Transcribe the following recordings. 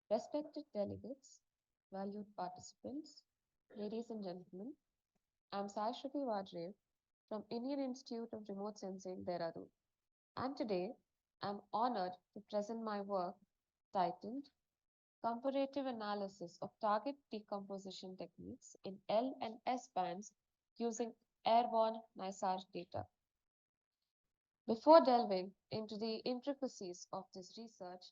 Respected delegates, valued participants, ladies and gentlemen, I am Shruti Vadrevu from Indian Institute of Remote Sensing, Dehradun. And today, I am honored to present my work titled Comparative Analysis of Target Decomposition Techniques in L and S bands using Airborne NISAR data. Before delving into the intricacies of this research,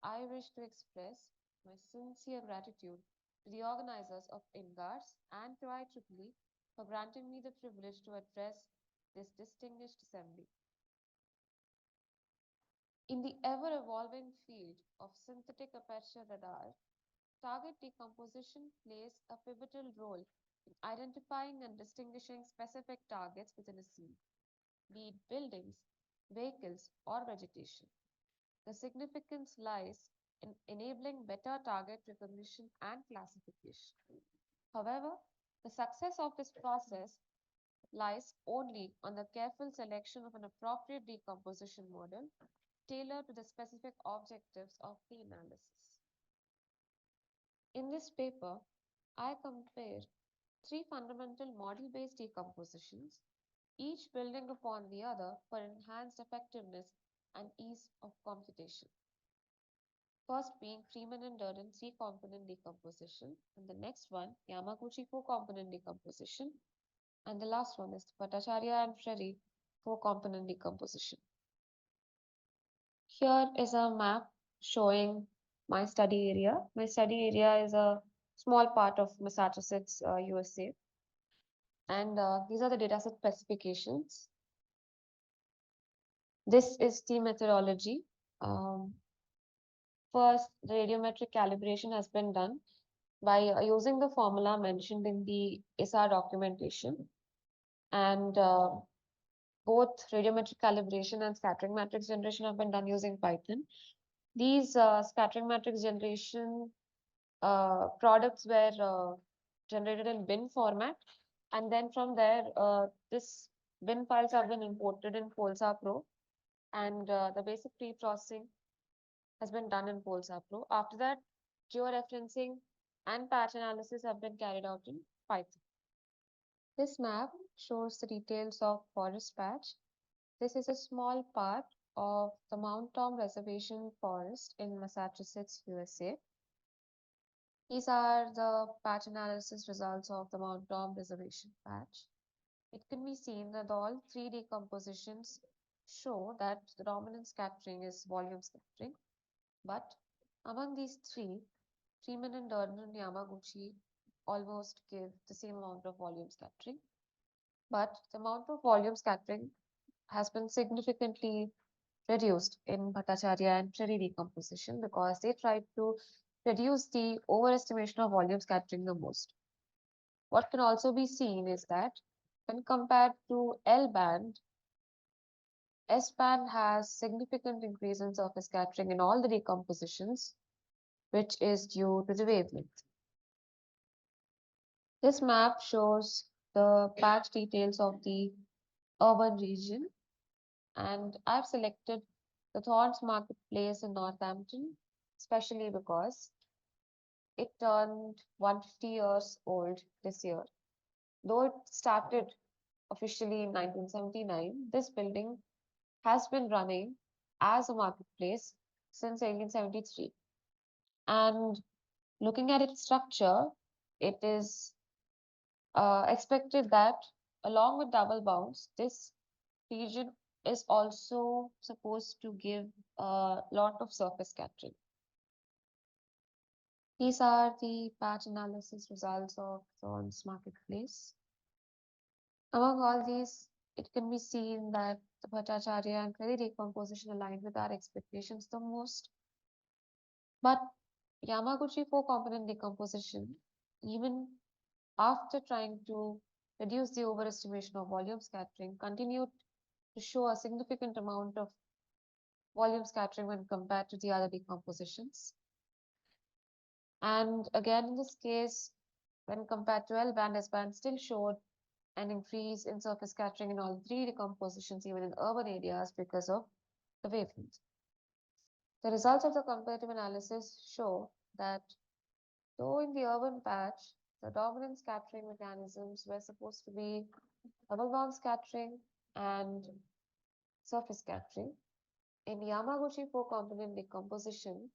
I wish to express my sincere gratitude to the organizers of InGARSS and to IEEE for granting me the privilege to address this distinguished assembly. In the ever-evolving field of synthetic aperture radar, target decomposition plays a pivotal role in identifying and distinguishing specific targets within a scene, be it buildings, vehicles, or vegetation. The significance lies in enabling better target recognition and classification. However, the success of this process lies only on the careful selection of an appropriate decomposition model tailored to the specific objectives of the analysis. In this paper, I compare three fundamental model-based decompositions, each building upon the other for enhanced effectiveness and ease of computation. First being Freeman and Durden three-component decomposition, and the next one, Yamaguchi four-component decomposition, and the last one is Bhattacharya and Ferry four-component decomposition. Here is a map showing my study area. My study area is a small part of Massachusetts, USA. And these are the dataset specifications. This is the methodology. First, the radiometric calibration has been done by using the formula mentioned in the ISAR documentation. And both radiometric calibration and scattering matrix generation have been done using Python. These scattering matrix generation products were generated in bin format. And then from there, this bin files have been imported in PolSAR Pro. And the basic pre-processing has been done in PolSAR Pro. After that, georeferencing and patch analysis have been carried out in Python. This map shows the details of forest patch. This is a small part of the Mount Tom Reservation Forest in Massachusetts, USA. These are the patch analysis results of the Mount Tom Reservation patch. It can be seen that all three decompositions show that the dominant scattering is volume scattering. But among these three, Freeman and Durden and Yamaguchi almost give the same amount of volume scattering. But the amount of volume scattering has been significantly reduced in Bhattacharya and Cherry decomposition because they tried to reduce the overestimation of volume scattering the most. What can also be seen is that when compared to L band, S band has significant increase in surface scattering in all the decompositions, which is due to the wavelength. This map shows the patch details of the urban region, and I've selected the Thorns Marketplace in Northampton, especially because it turned 150 years old this year. Though it started officially in 1979, this building has been running as a marketplace since 1873. And looking at its structure, it is expected that along with double bounce, this region is also supposed to give a lot of surface scattering. These are the patch analysis results of Thorns Marketplace. Among all these, it can be seen that the Bhattacharya and Clary decomposition aligned with our expectations the most. But Yamaguchi four-component decomposition, even after trying to reduce the overestimation of volume scattering, continued to show a significant amount of volume scattering when compared to the other decompositions. And again, in this case, when compared to L band, S band still showed an increase in surface scattering in all three decompositions, even in urban areas, because of the wavelength. The results of the comparative analysis show that though in the urban patch, the dominant scattering mechanisms were supposed to be double band scattering and surface scattering, in Yamaguchi four-component decomposition,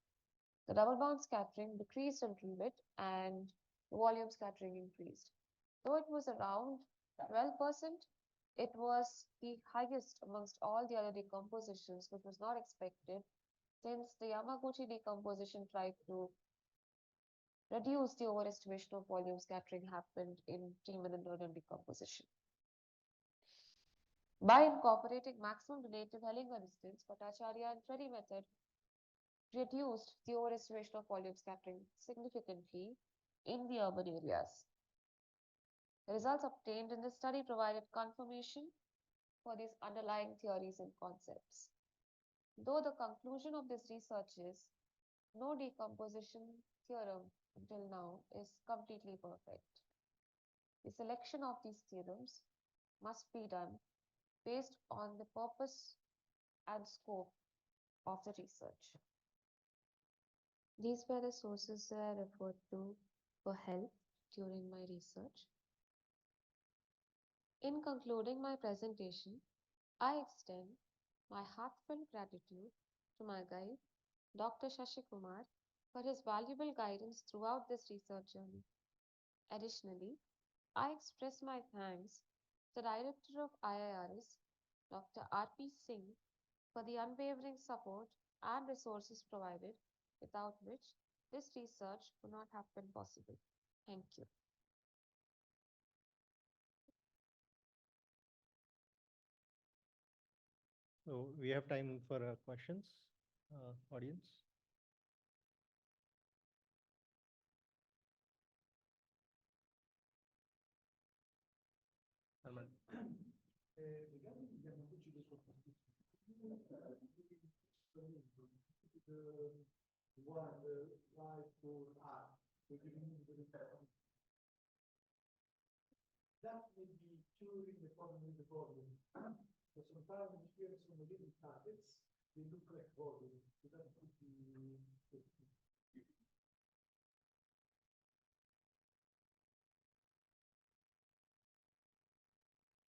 the double band scattering decreased a little bit and the volume scattering increased. Though it was around 12%, it was the highest amongst all the other decompositions, which was not expected since the Yamaguchi decomposition tried to reduce the overestimation of volume scattering happened in Riemann and Nernst decomposition. By incorporating maximum relative Hellinger distance, Bhattacharya and Freddy method reduced the overestimation of volume scattering significantly in the urban areas. The results obtained in this study provided confirmation for these underlying theories and concepts. Though the conclusion of this research is no decomposition theorem until now is completely perfect. The selection of these theorems must be done based on the purpose and scope of the research. These were the sources that I referred to for help during my research. In concluding my presentation, I extend my heartfelt gratitude to my guide, Dr. Shashi Kumar, for his valuable guidance throughout this research journey. Additionally, I express my thanks to the Director of IIRS, Dr. R.P. Singh, for the unwavering support and resources provided, without which this research would not have been possible. Thank you. So we have time for questions, audience. Arman. Regarding the Yamaguchi decomposition, the one, the Y for R, the giving the pattern. That may be curing the problem with the volume. So sometimes here some living targets, they look like volume. So that could be.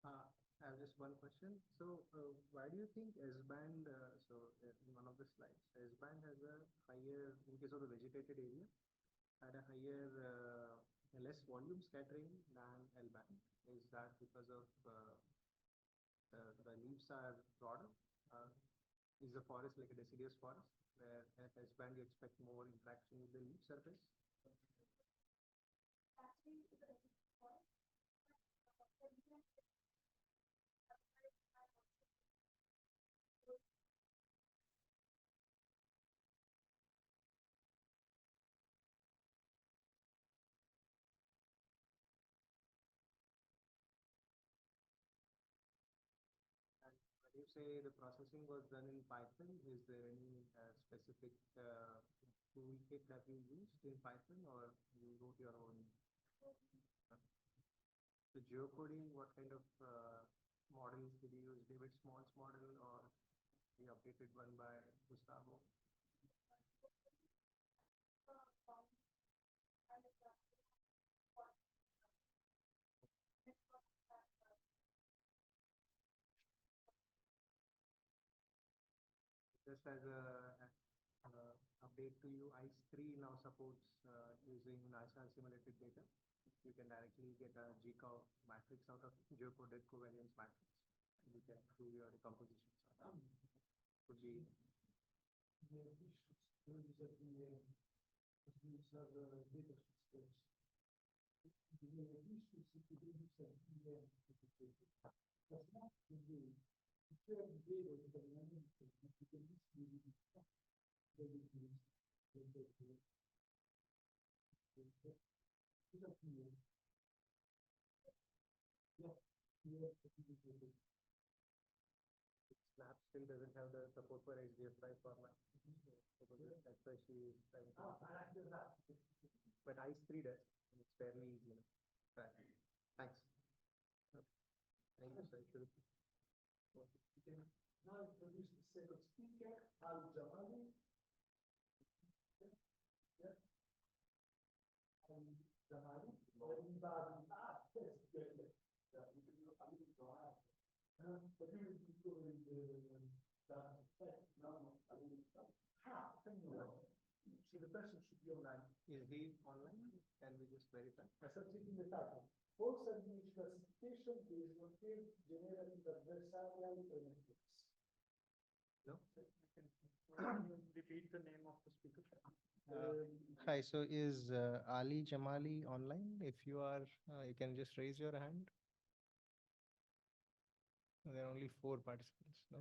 I have just one question. So, why do you think S-band, in one of the slides, S-band has a higher, in case of the vegetated area, had a higher, less volume scattering than L-band? Is that because of the leaves are broader? Is the forest like a deciduous forest, where at S-band you expect more interaction with the leaf surface? When you say the processing was done in Python, is there any specific toolkit that you used in Python, or you wrote your own? The geocoding, what kind of models did you use? David Small's model, or the updated one by Gustavo? Just as a update to you, ICE3 now supports using NISAR simulated data. You can directly get a GCOV matrix out of geocoded covariance matrix. You can do your decompositions. Could be. Snap still doesn't have the support for HDF5 format. That's why she is trying to. But ICE3 does. It's fairly easy. Right. Thanks. Thank you, sir. Now introduce the second speaker, Jamali. somebody, yes, yeah, you can do a little drive. But you will be doing that effect, no, I mean, how can you know? So the person should be online. Is he online? Can we just verify? I start taking the title. PolSAR Image Classification Based on Generative Adversarial Networks. No? Repeat the name of the speaker. Hi, so is Ali Jamali online? If you are, you can just raise your hand. There are only 4 participants. No?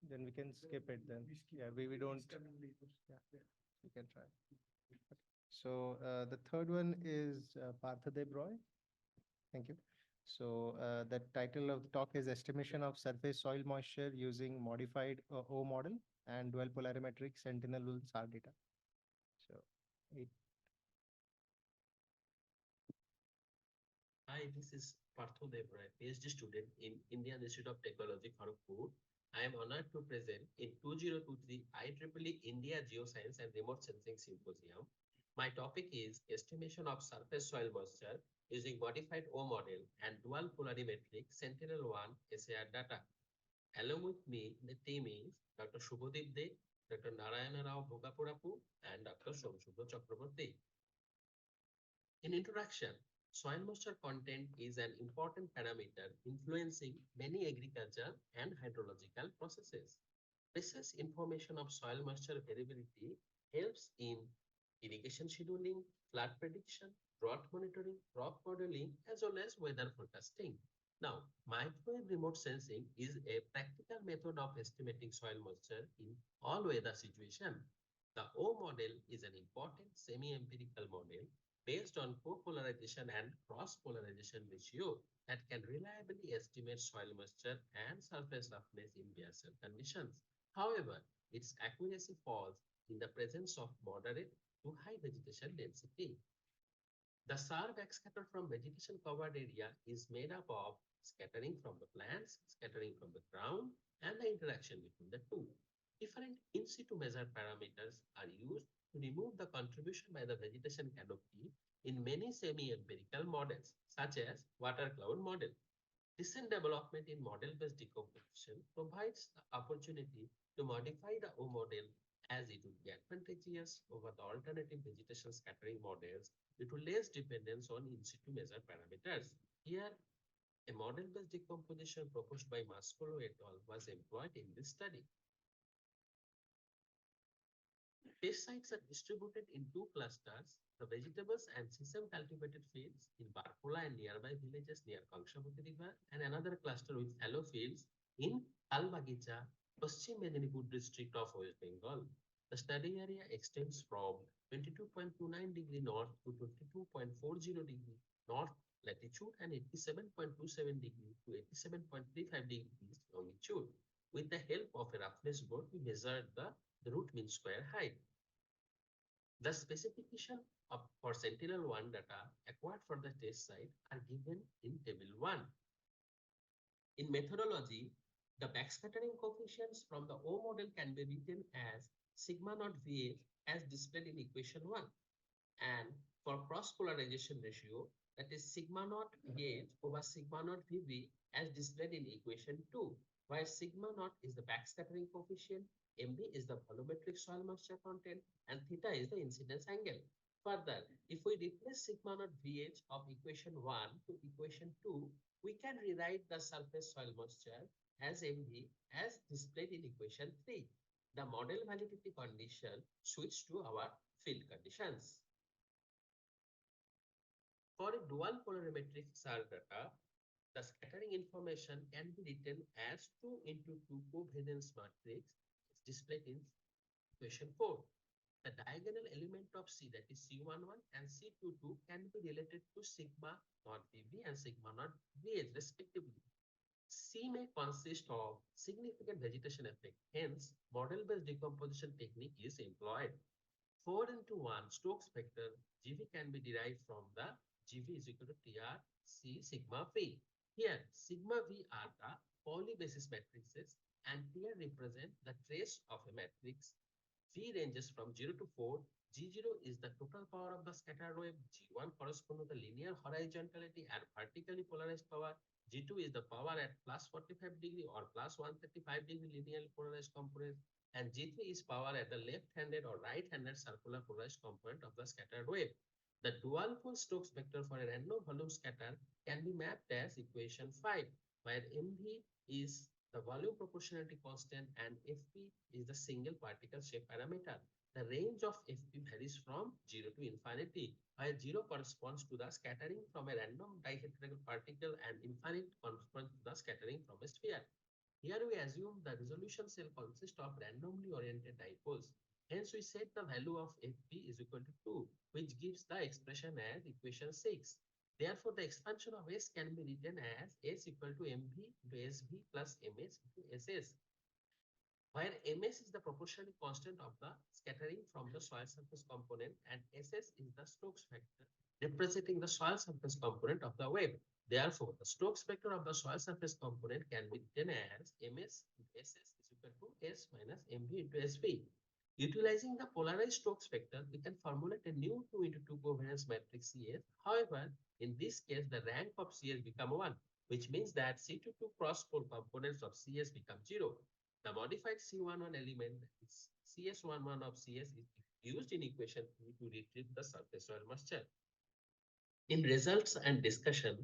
Then we can skip it then. Yeah, we don't. Yeah, we can try. Okay. So the third one is Partha Deb Roy. Thank you. So the title of the talk is Estimation of Surface Soil Moisture using Modified O Model and Dual-Polarimetric Sentinel SAR data. So Hi, this is Partha Deb Roy, PhD student in Indian Institute of Technology, Kharagpur. I am honored to present in 2023 IEEE India Geoscience and Remote Sensing Symposium. My topic is Estimation of Surface Soil Moisture using Modified O Model and Dual-Polarimetric Sentinel-1 SAR data. Along with me, the team is Dr. Subhadip Dey, Dr. Narayanarao Bhogapurapu, and Dr. Somsubhra Chakraborty. In introduction, soil moisture content is an important parameter influencing many agriculture and hydrological processes. Precise information of soil moisture variability helps in irrigation scheduling, flood prediction, drought monitoring, crop modeling, as well as weather forecasting. Now, microwave remote sensing is a practical method of estimating soil moisture in all weather situations. The O model is an important semi-empirical model based on co-polarization and cross-polarization ratio that can reliably estimate soil moisture and surface roughness in bare cell conditions. However, its accuracy falls in the presence of moderate to high vegetation density. The SAR backscatter from vegetation covered area is made up of scattering from the plants, scattering from the ground, and the interaction between the two. Different in situ measured parameters are used to remove the contribution by the vegetation canopy in many semi-empirical models, such as water cloud model. Recent development in model-based decomposition provides the opportunity to modify the O model as it would be advantageous over the alternative vegetation scattering models due to less dependence on in situ measured parameters. Here, a model-based decomposition proposed by Mascolo et al. Was employed in this study. Test sites are distributed in 2 clusters, the vegetables and sesame cultivated fields in Barpola and nearby villages near Kangshabati River, and another cluster with fallow fields in Albagicha, Paschim Medinipur district of West Bengal. The study area extends from 22.29 degree north to 22.40 degree north latitude and 87.27 degree to 87.35 degrees longitude. With the help of a roughness board, we measured the root mean square height. The specification for Sentinel-1 data acquired for the test site are given in table 1. In methodology, the backscattering coefficients from the O model can be written as sigma naught VH as displayed in equation 1. And for cross-polarization ratio, that is sigma naught VH over sigma naught VB as displayed in equation 2, where sigma naught is the backscattering coefficient, MB is the volumetric soil moisture content, and theta is the incidence angle. Further, if we replace sigma naught VH of equation 1 to equation 2, we can rewrite the surface soil moisture as MV as displayed in equation 3. The model validity condition switch to our field conditions. For a dual polarimetric SAR data, the scattering information can be written as 2 into 2 covariance matrix displayed in equation 4. The diagonal element of C, that is C11 and C22, can be related to sigma naught VB and sigma naught VH respectively. C may consist of significant vegetation effect. Hence, model-based decomposition technique is employed. 4 into 1 Stokes vector GV can be derived from the GV is equal to TR C sigma V. Here, sigma V are the Pauli basis matrices and here represent the trace of a matrix V ranges from 0 to 4. G0 is the total power of the scattered wave. G1 corresponds to the linear horizontality and vertically polarized power. G2 is the power at plus 45 degree or plus 135 degree linearly polarized component. And G3 is power at the left-handed or right-handed circular polarized component of the scattered wave. The dual pole Stokes vector for a random volume scatter can be mapped as equation 5, where MV is the volume proportionality constant and FP is the single particle shape parameter. The range of FP varies from 0 to infinity, where 0 corresponds to the scattering from a random dihedral particle and infinite corresponds to the scattering from a sphere. Here we assume the resolution cell consists of randomly oriented dipoles. Hence we set the value of FP is equal to 2, which gives the expression as equation 6. Therefore, the expansion of S can be written as S equal to MV into SV plus MS into SS, where MS is the proportional constant of the scattering from the soil surface component and SS is the Stokes vector representing the soil surface component of the wave. Therefore, the Stokes vector of the soil surface component can be written as MS into SS is equal to S minus MV into SV. Utilizing the polarized Stokes vector, we can formulate a new 2 into 2 covariance matrix CS. However, in this case, the rank of CS become 1, which means that C22 cross-pole components of CS become 0. The modified C11 element is CS11 of CS is used in equation 2 to retrieve the surface soil moisture. In results and discussion,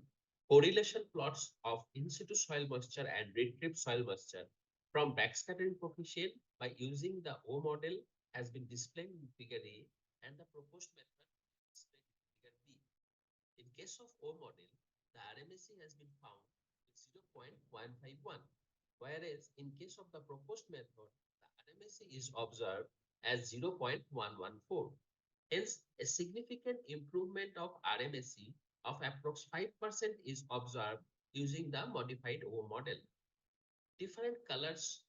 correlation plots of in situ soil moisture and retrieved soil moisture from backscattering coefficient by using the O model has been displayed in figure A and the proposed method displayed in figure B. In case of O model, the RMSE has been found with 0.151, whereas in case of the proposed method, the RMSE is observed as 0.114. Hence, a significant improvement of RMSE of approx 5% is observed using the modified O model. Different colors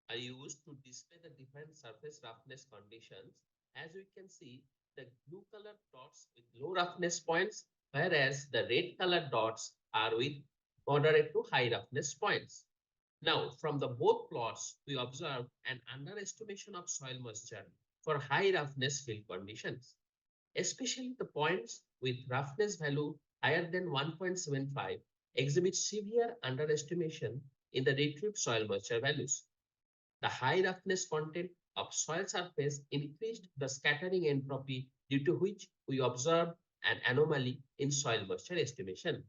are used to display the different surface roughness conditions. As we can see, the blue colored dots with low roughness points, whereas the red colored dots are with moderate to high roughness points. Now, from the both plots, we observe an underestimation of soil moisture for high roughness field conditions, especially the points with roughness value higher than 1.75 exhibit severe underestimation in the retrieved soil moisture values. The high roughness content of soil surface increased the scattering entropy, due to which we observed an anomaly in soil moisture estimation.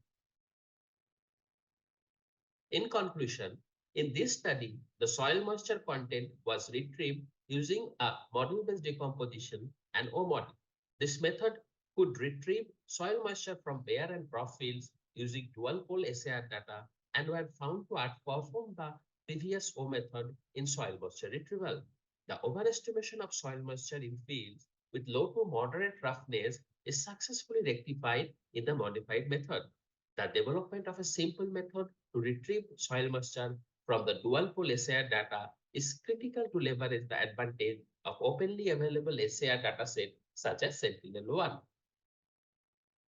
In conclusion, in this study, the soil moisture content was retrieved using a model-based decomposition and O model. This method could retrieve soil moisture from bare and rough fields using dual-pole SAR data and were found to outperform the previous O method in soil moisture retrieval. The overestimation of soil moisture in fields with low to moderate roughness is successfully rectified in the modified method. The development of a simple method to retrieve soil moisture from the dual-pole SAR data is critical to leverage the advantage of openly available SAR dataset such as Sentinel-1.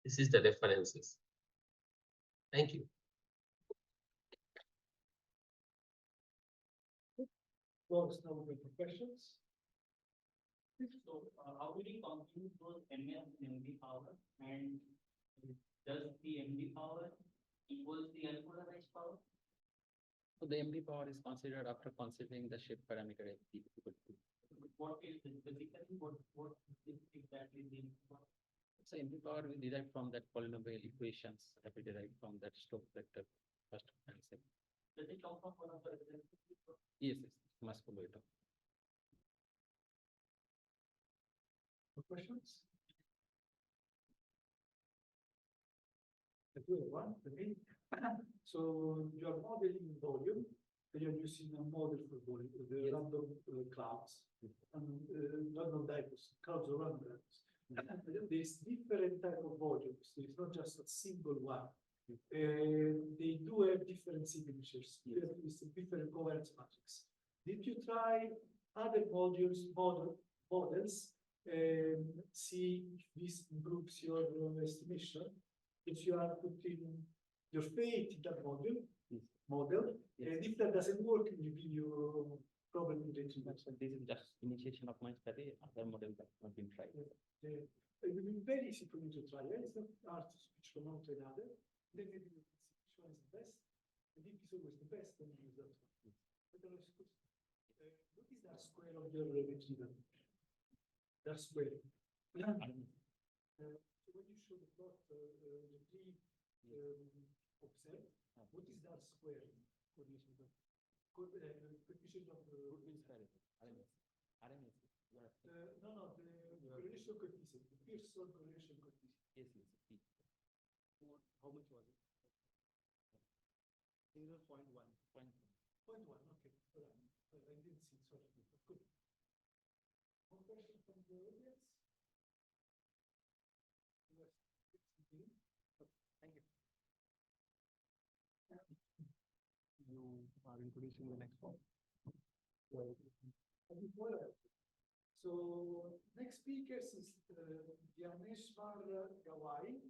This is the references. Thank you. Folks, now we for questions. So, how will you compute those MF and MV power? And does the MV power equals the unpolarized power? So the MV power is considered after considering the shape parameter FP equal to. What is the basically what is exactly the MV power? So MV power we derive from that polynomial equations that we derive from that Stokes vector first and second. Does it come from one of the references? Yes, must follow it up. Questions? One, so you are modeling volume, and you're using a model for volume, the random clouds, and random dipoles, clouds or random dipoles. And then there's different type of volumes. There's not just a single one. They do have different signatures. It's a different covariance matrix. Did you try other models, see if this improves your estimation? If you are putting your faith in that model, and if that doesn't work, you give your probably retrieved. So this is just initiation of my study. Other models have not been tried. It will be very easy for you to try. It's not hard to switch from one to another. Then maybe you can see which one is the best. And if it's always the best, then you use that one. But what is that square of your retriever? That square. So when you show the plot, the three observed, what is that square? Coefficient of the RMS. no, the correlation coefficient, the Pearson correlation coefficient. Yes. How much was it? 0.1. 0.1, okay. All right. I didn't see, sorry. Good. One question from the audience? Yes. Thank you. You are introducing the next one. So next speaker is Gyaneshwar Gawai.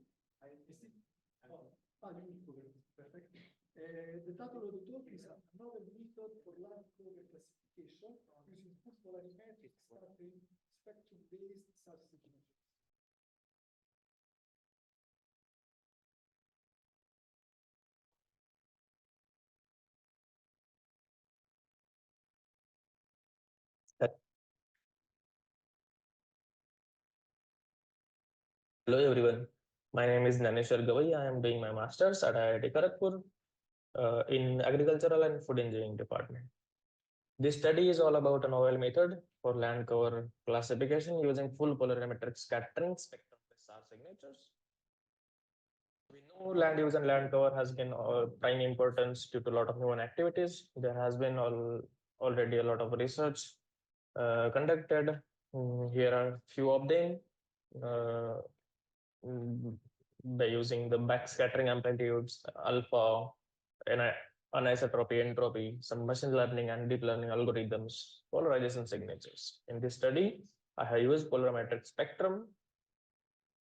Perfect. The title of the talk is a novel method for land cover classification using dual-polarimetric spectrum-based statistical measures. Hello everyone, my name is Gyaneshwar Gawai. I am doing my master's at IIT Kharagpur in Agricultural and Food Engineering department. This study is all about a novel method for land cover classification using full polarimetric scattering spectrum-based SAR signatures. We know land use and land cover has been of prime importance due to a lot of human activities. There has been already a lot of research conducted. Here are few of them. By using the backscattering amplitudes, alpha, anisotropy, entropy, some machine learning and deep learning algorithms, polarization signatures. In this study, I have used polarimetric spectrum,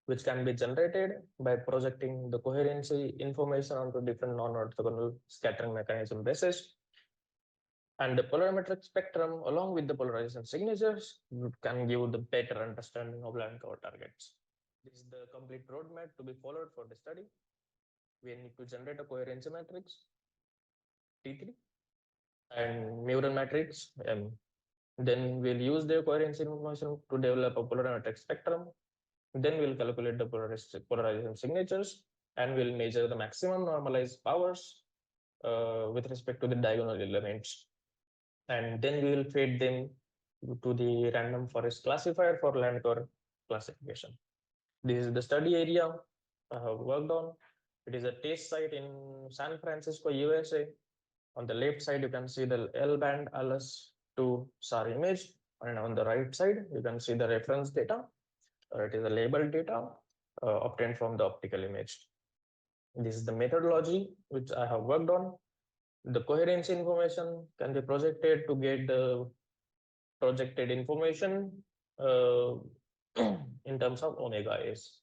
which can be generated by projecting the coherency information onto different non-orthogonal scattering mechanism basis. And the polarimetric spectrum, along with the polarization signatures, can give the better understanding of land cover targets. This is the complete roadmap to be followed for the study. We need to generate a coherency matrix, T3, and mural matrix, M. Then we'll use the coherency information to develop a polarimetric spectrum. Then we'll calculate the polarization signatures, and we'll measure the maximum normalized powers with respect to the diagonal elements. And then we will feed them to the random forest classifier for land cover classification. This is the study area I have worked on. It is a test site in San Francisco, USA. On the left side, you can see the L-band LS2 SAR image. And on the right side, you can see the reference data. It is a labeled data obtained from the optical image. This is the methodology which I have worked on. The coherency information can be projected to get the projected information in terms of omega s.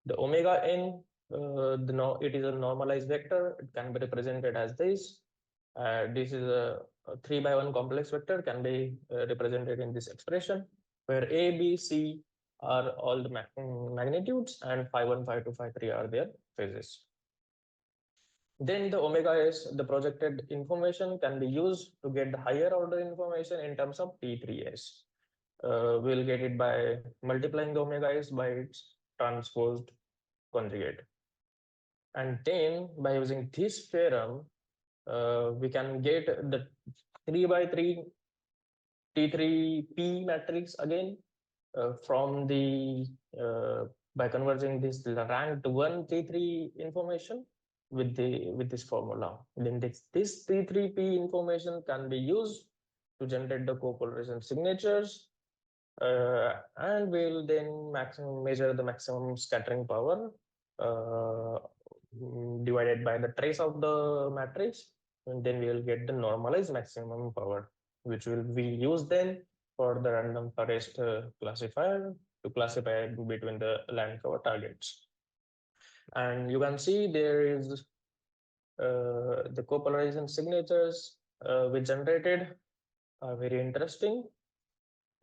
The omega n, it is a normalized vector. It can be represented as this. This is a 3x1 complex vector, can be represented in this expression, where A, B, C are all the magnitudes, and phi 1, phi 2, phi 3 are their phases. Then the omega s, the projected information, can be used to get the higher order information in terms of T3s. We'll get it by multiplying the omega s by its transposed conjugate. And then by using this theorem, we can get the 3x3 T3P matrix again from the by converging this ranked 1 T3 information with this formula. Then this T3P information can be used to generate the copolarization signatures, and we'll then measure the maximum scattering power divided by the trace of the matrix, and then we will get the normalized maximum power, which will be used then for the random forest classifier to classify between the land cover targets. And you can see there is the copolarization signatures we generated are very interesting.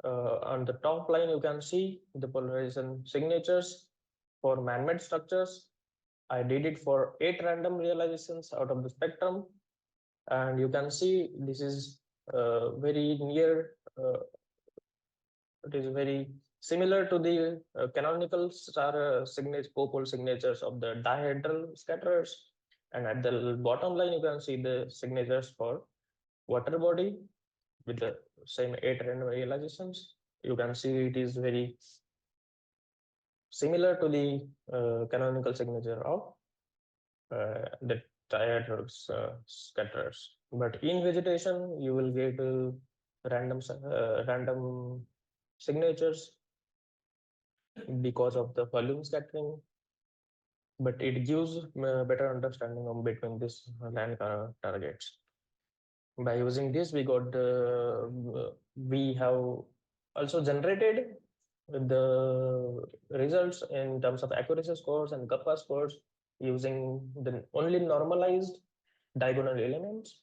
On the top line, you can see the polarization signatures for man-made structures. I did it for 8 random realizations out of the spectrum. And you can see this is very near, it is very similar to the canonical star copol signatures of the dihedral scatterers. And at the bottom line, you can see the signatures for water body with the same 8 random realizations. You can see it is very similar to the canonical signature of the dihedral scatterers. But in vegetation, you will get random signatures because of the volume scattering, but it gives better understanding of between these land targets. By using this, we have also generated the results in terms of accuracy scores and kappa scores using the only normalized diagonal elements.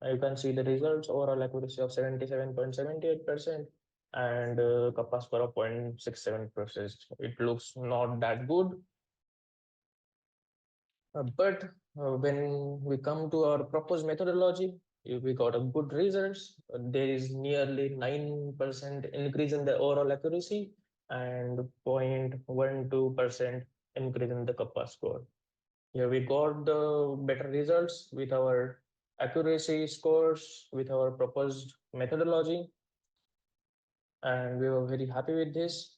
You can see the results: overall accuracy of 77.78% and kappa score of 0.67%. It looks not that good, but when we come to our proposed methodology, we got a good results. There is nearly 9% increase in the overall accuracy and 0.12% increase in the kappa score. Here we got the better results with our accuracy scores with our proposed methodology, and we were very happy with this.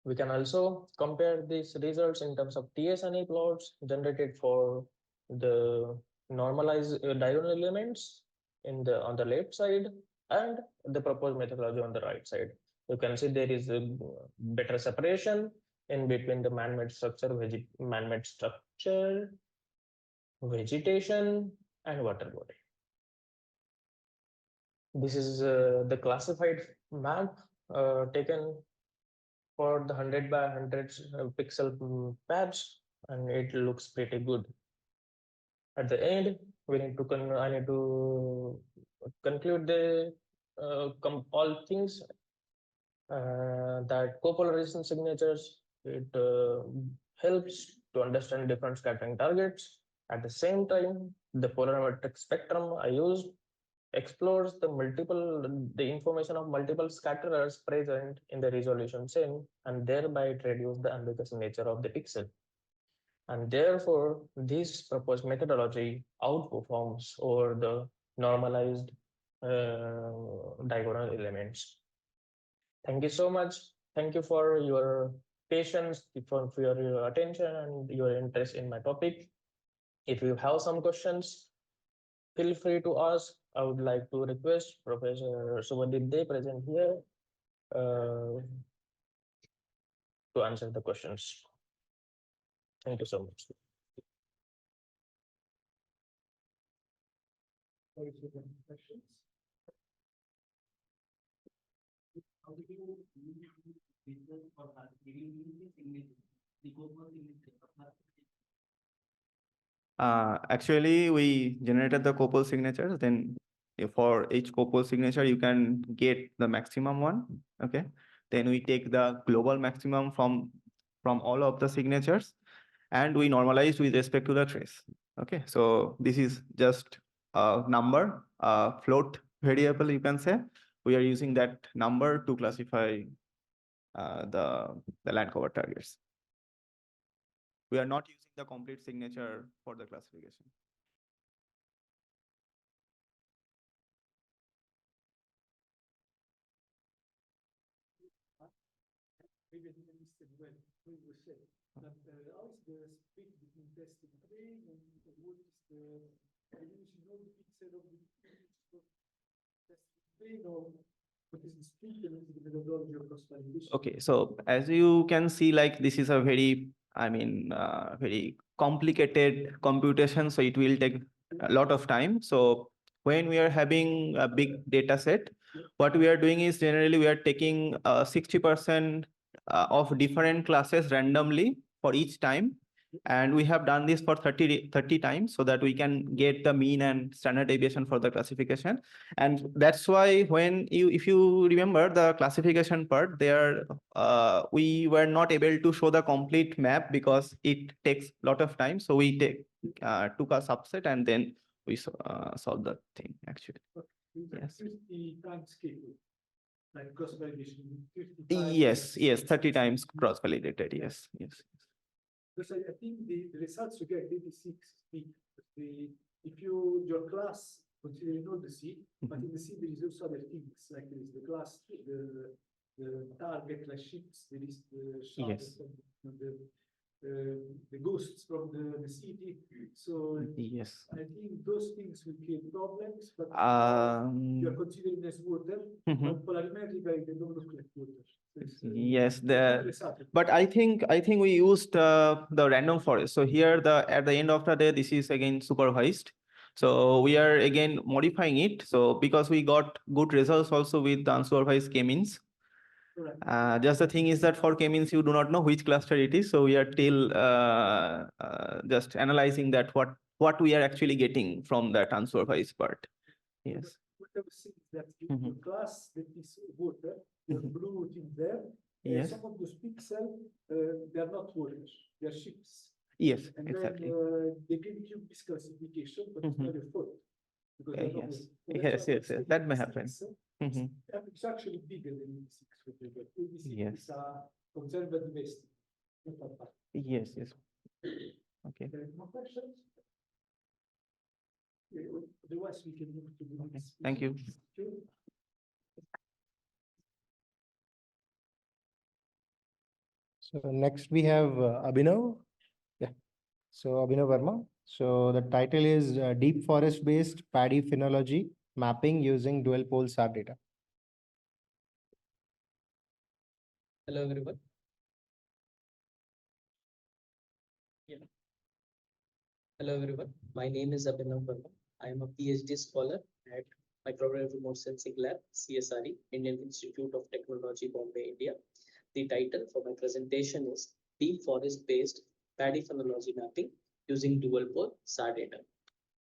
We can also compare these results in terms of TSNA plots generated for the normalized diagonal elements on the left side and the proposed methodology on the right side. You can see there is a better separation in between the man-made structure, vegetation, and water body. This is the classified map taken for the 100 by 100 pixel patch, and it looks pretty good. At the end, I need to conclude the all things that copolarization signatures, it helps to understand different scattering targets. At the same time, the polarimetric spectrum I used explores the information of multiple scatterers present in the resolution scene, and thereby it reduces the ambiguous nature of the pixel. And therefore, this proposed methodology outperforms over the normalized diagonal elements. Thank you so much. Thank you for your patience, for your attention and your interest in my topic. If you have some questions, feel free to ask. I would like to request Professor Subhadip Dey present here to answer the questions. Thank you so much. Questions? How do you business or giving the signature, the copal signature? Actually, we generated the copal signatures. Then for each copal signature, you can get the maximum one. Okay. Then we take the global maximum from all of the signatures, and we normalize with respect to the trace. Okay. So this is just a number, a float variable, you can say. We are using that number to classify the land cover targets. We are not using the complete signature for the classification. Maybe I didn't understand well what you said. But how is the split between testing plane and what is the definition of the pixel of the testing plane, or what is the split and the methodology of cross-validation? Okay, so as you can see, like this is a very, very complicated computation, so it will take a lot of time. So when we are having a big data set, what we are doing is generally we are taking 60% of different classes randomly for each time, And we have done this for 30 times so that we can get the mean and standard deviation for the classification. And that's why when if you remember the classification part there, we were not able to show the complete map because it takes a lot of time. So we took a subset and then we solved the thing actually. Yes. 50 times scale, like cross validation. Yes, 30 times cross validated. Yes. Because I think the results you get 86 speak. If your class consider not the seed, but in the seed there is also other things like there is the class, the target like ships, there is the Yes. the ghosts from the city. So Yes. I think those things will create problems, but you're considering as water, but polarimetric they don't look like water. Yes, but I think we used the random forest. So here at the end of the day, this is again supervised. So we are again modifying it. So because we got good results also with the unsupervised k-means. Just the thing is that for k-means you do not know which cluster it is. So we are still just analyzing that what we are actually getting from that unsupervised part. Yes. Whatever things that the class that is water, the blue thing there. Yes. Some of those pixels, they are not waters, they are ships. Yes, And exactly. then they give you this classification, but it's not your fault. Because they're not Yes, that may happen. It's actually bigger than 86, but 86 is a conservative estimate. Yes. Okay. More questions? Otherwise, we can move to the next. Thank you. So next we have Abhinav. Yeah. So Abhinav Verma. So the title is Deep Forest Based Paddy Phenology Mapping Using Dual PolSAR Data. Hello everyone. Hello everyone. My name is Abhinav Verma. I am a PhD scholar at Microwave Remote Sensing Lab, CSRE, Indian Institute of Technology, Bombay, India. The title for my presentation is Deep Forest Based Paddy Phenology Mapping using Dual Pol SAR Data.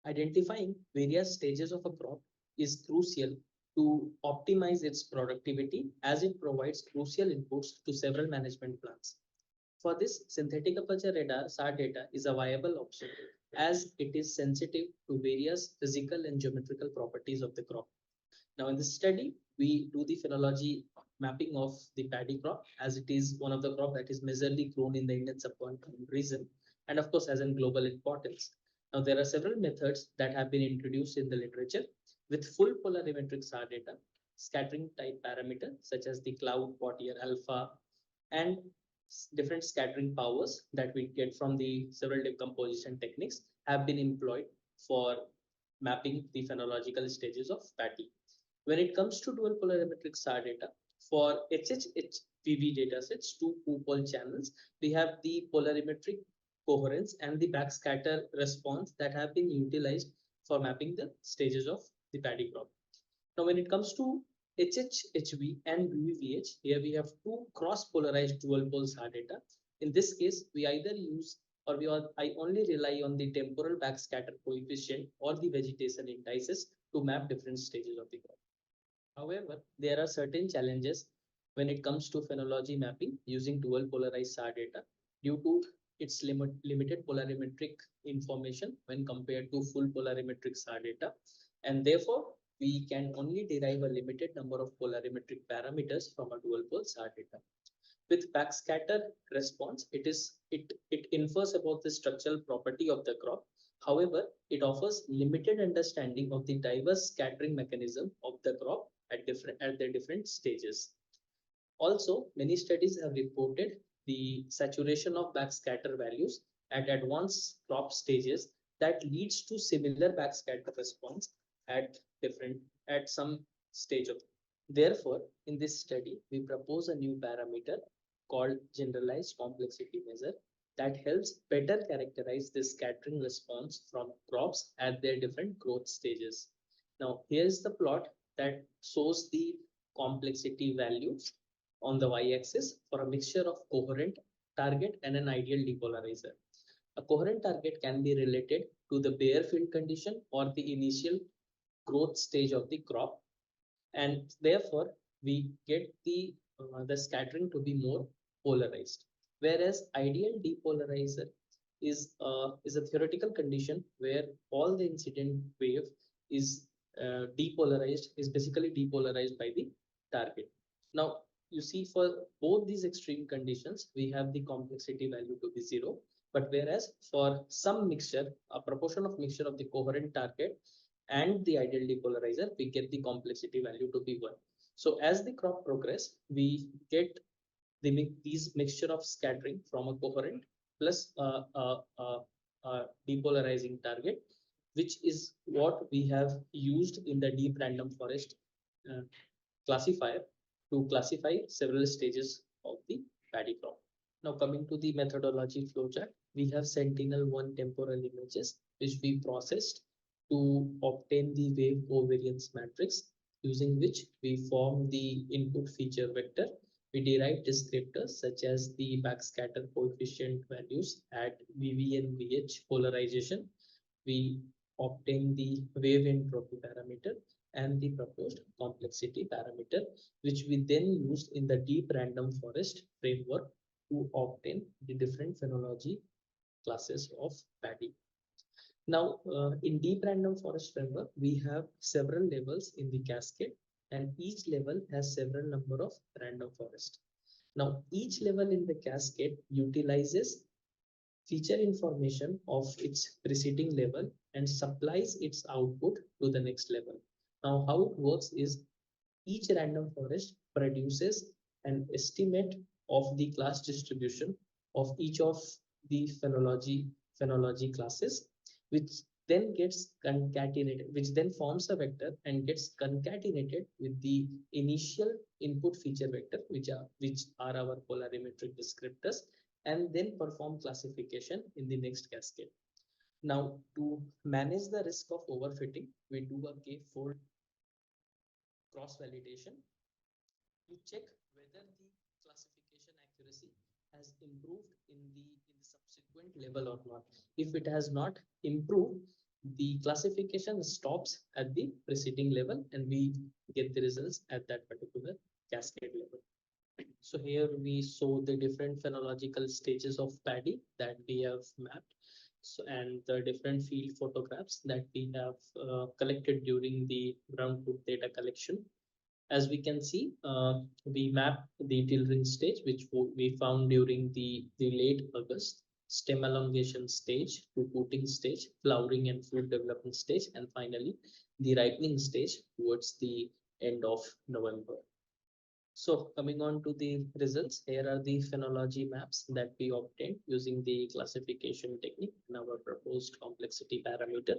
Identifying various stages of a crop is crucial to optimize its productivity as it provides crucial inputs to several management plans. For this, synthetic aperture radar SAR data is a viable option as it is sensitive to various physical and geometrical properties of the crop. Now in this study, we do the phenology mapping of the paddy crop as it is one of the crop that is majorly grown in the Indian subcontinent region and of course has a global importance. Now there are several methods that have been introduced in the literature with full polarimetric SAR data, scattering type parameter such as the cloud, Poitier, alpha, and different scattering powers that we get from the several decomposition techniques have been employed for mapping the phenological stages of paddy. When it comes to dual polarimetric SAR data, for HHHPV datasets, two two-pole channels, we have the polarimetric coherence and the backscatter response that have been utilized for mapping the stages of the paddy crop. Now, when it comes to HHHV and VVVH, here we have two cross-polarized dual-pole SAR data. In this case, we either use I only rely on the temporal backscatter coefficient or the vegetation indices to map different stages of the crop. However, there are certain challenges when it comes to phenology mapping using dual polarized SAR data due to its limited polarimetric information when compared to full polarimetric SAR data. And therefore, we can only derive a limited number of polarimetric parameters from a dual pole SAR data. With backscatter response, it infers about the structural property of the crop. However, it offers limited understanding of the diverse scattering mechanism of the crop at their different stages. Also, many studies have reported the saturation of backscatter values at advanced crop stages that leads to similar backscatter response at some stage of. Therefore, in this study, we propose a new parameter called generalized complexity measure that helps better characterize the scattering response from crops at their different growth stages. Now, here's the plot that shows the complexity values on the y-axis for a mixture of coherent, target, and an ideal depolarizer. A coherent target can be related to the bare field condition or the initial growth stage of the crop, and therefore we get the scattering to be more polarized. Whereas ideal depolarizer is a theoretical condition where all the incident wave is depolarized, is basically depolarized by the target. Now you see, for both these extreme conditions, we have the complexity value to be 0. But whereas for some mixture, a proportion of mixture of the coherent target and the ideal depolarizer, we get the complexity value to be 1. So as the crop progress, we get these mixture of scattering from a coherent plus depolarizing target, which is what we have used in the deep random forest uh, classifier to classify several stages of the paddy crop. Now coming to the methodology flowchart, we have Sentinel-1 temporal images, which we processed to obtain the wave covariance matrix, using which we form the input feature vector. We derive descriptors such as the backscatter coefficient values at VV and VH polarization. We obtain the wave entropy parameter and the proposed complexity parameter, which we then used in the deep random forest framework to obtain the different phenology classes of paddy. Now, in deep random forest framework, we have several levels in the cascade, and each level has several number of random forest. Now, each level in the cascade utilizes feature information of its preceding level and supplies its output to the next level. Now, how it works is each random forest produces an estimate of the class distribution of each of the phenology classes, which then gets concatenated, which then forms a vector and gets concatenated with the initial input feature vector, which are our polarimetric descriptors, and then perform classification in the next cascade. Now, to manage the risk of overfitting, we do a k-fold cross-validation to check whether the classification accuracy has improved in the subsequent level or not. If it has not improved, the classification stops at the preceding level and we get the results at that particular cascade level. So here we show the different phenological stages of paddy that we have mapped. So, and the different field photographs that we have collected during the ground truth data collection. As we can see, we mapped the tillering stage, which we found during the late August, stem elongation stage, fruiting stage, flowering and fruit development stage, and finally the ripening stage towards the end of November. So coming on to the results, here are the phenology maps that we obtained using the classification technique and our proposed complexity parameter.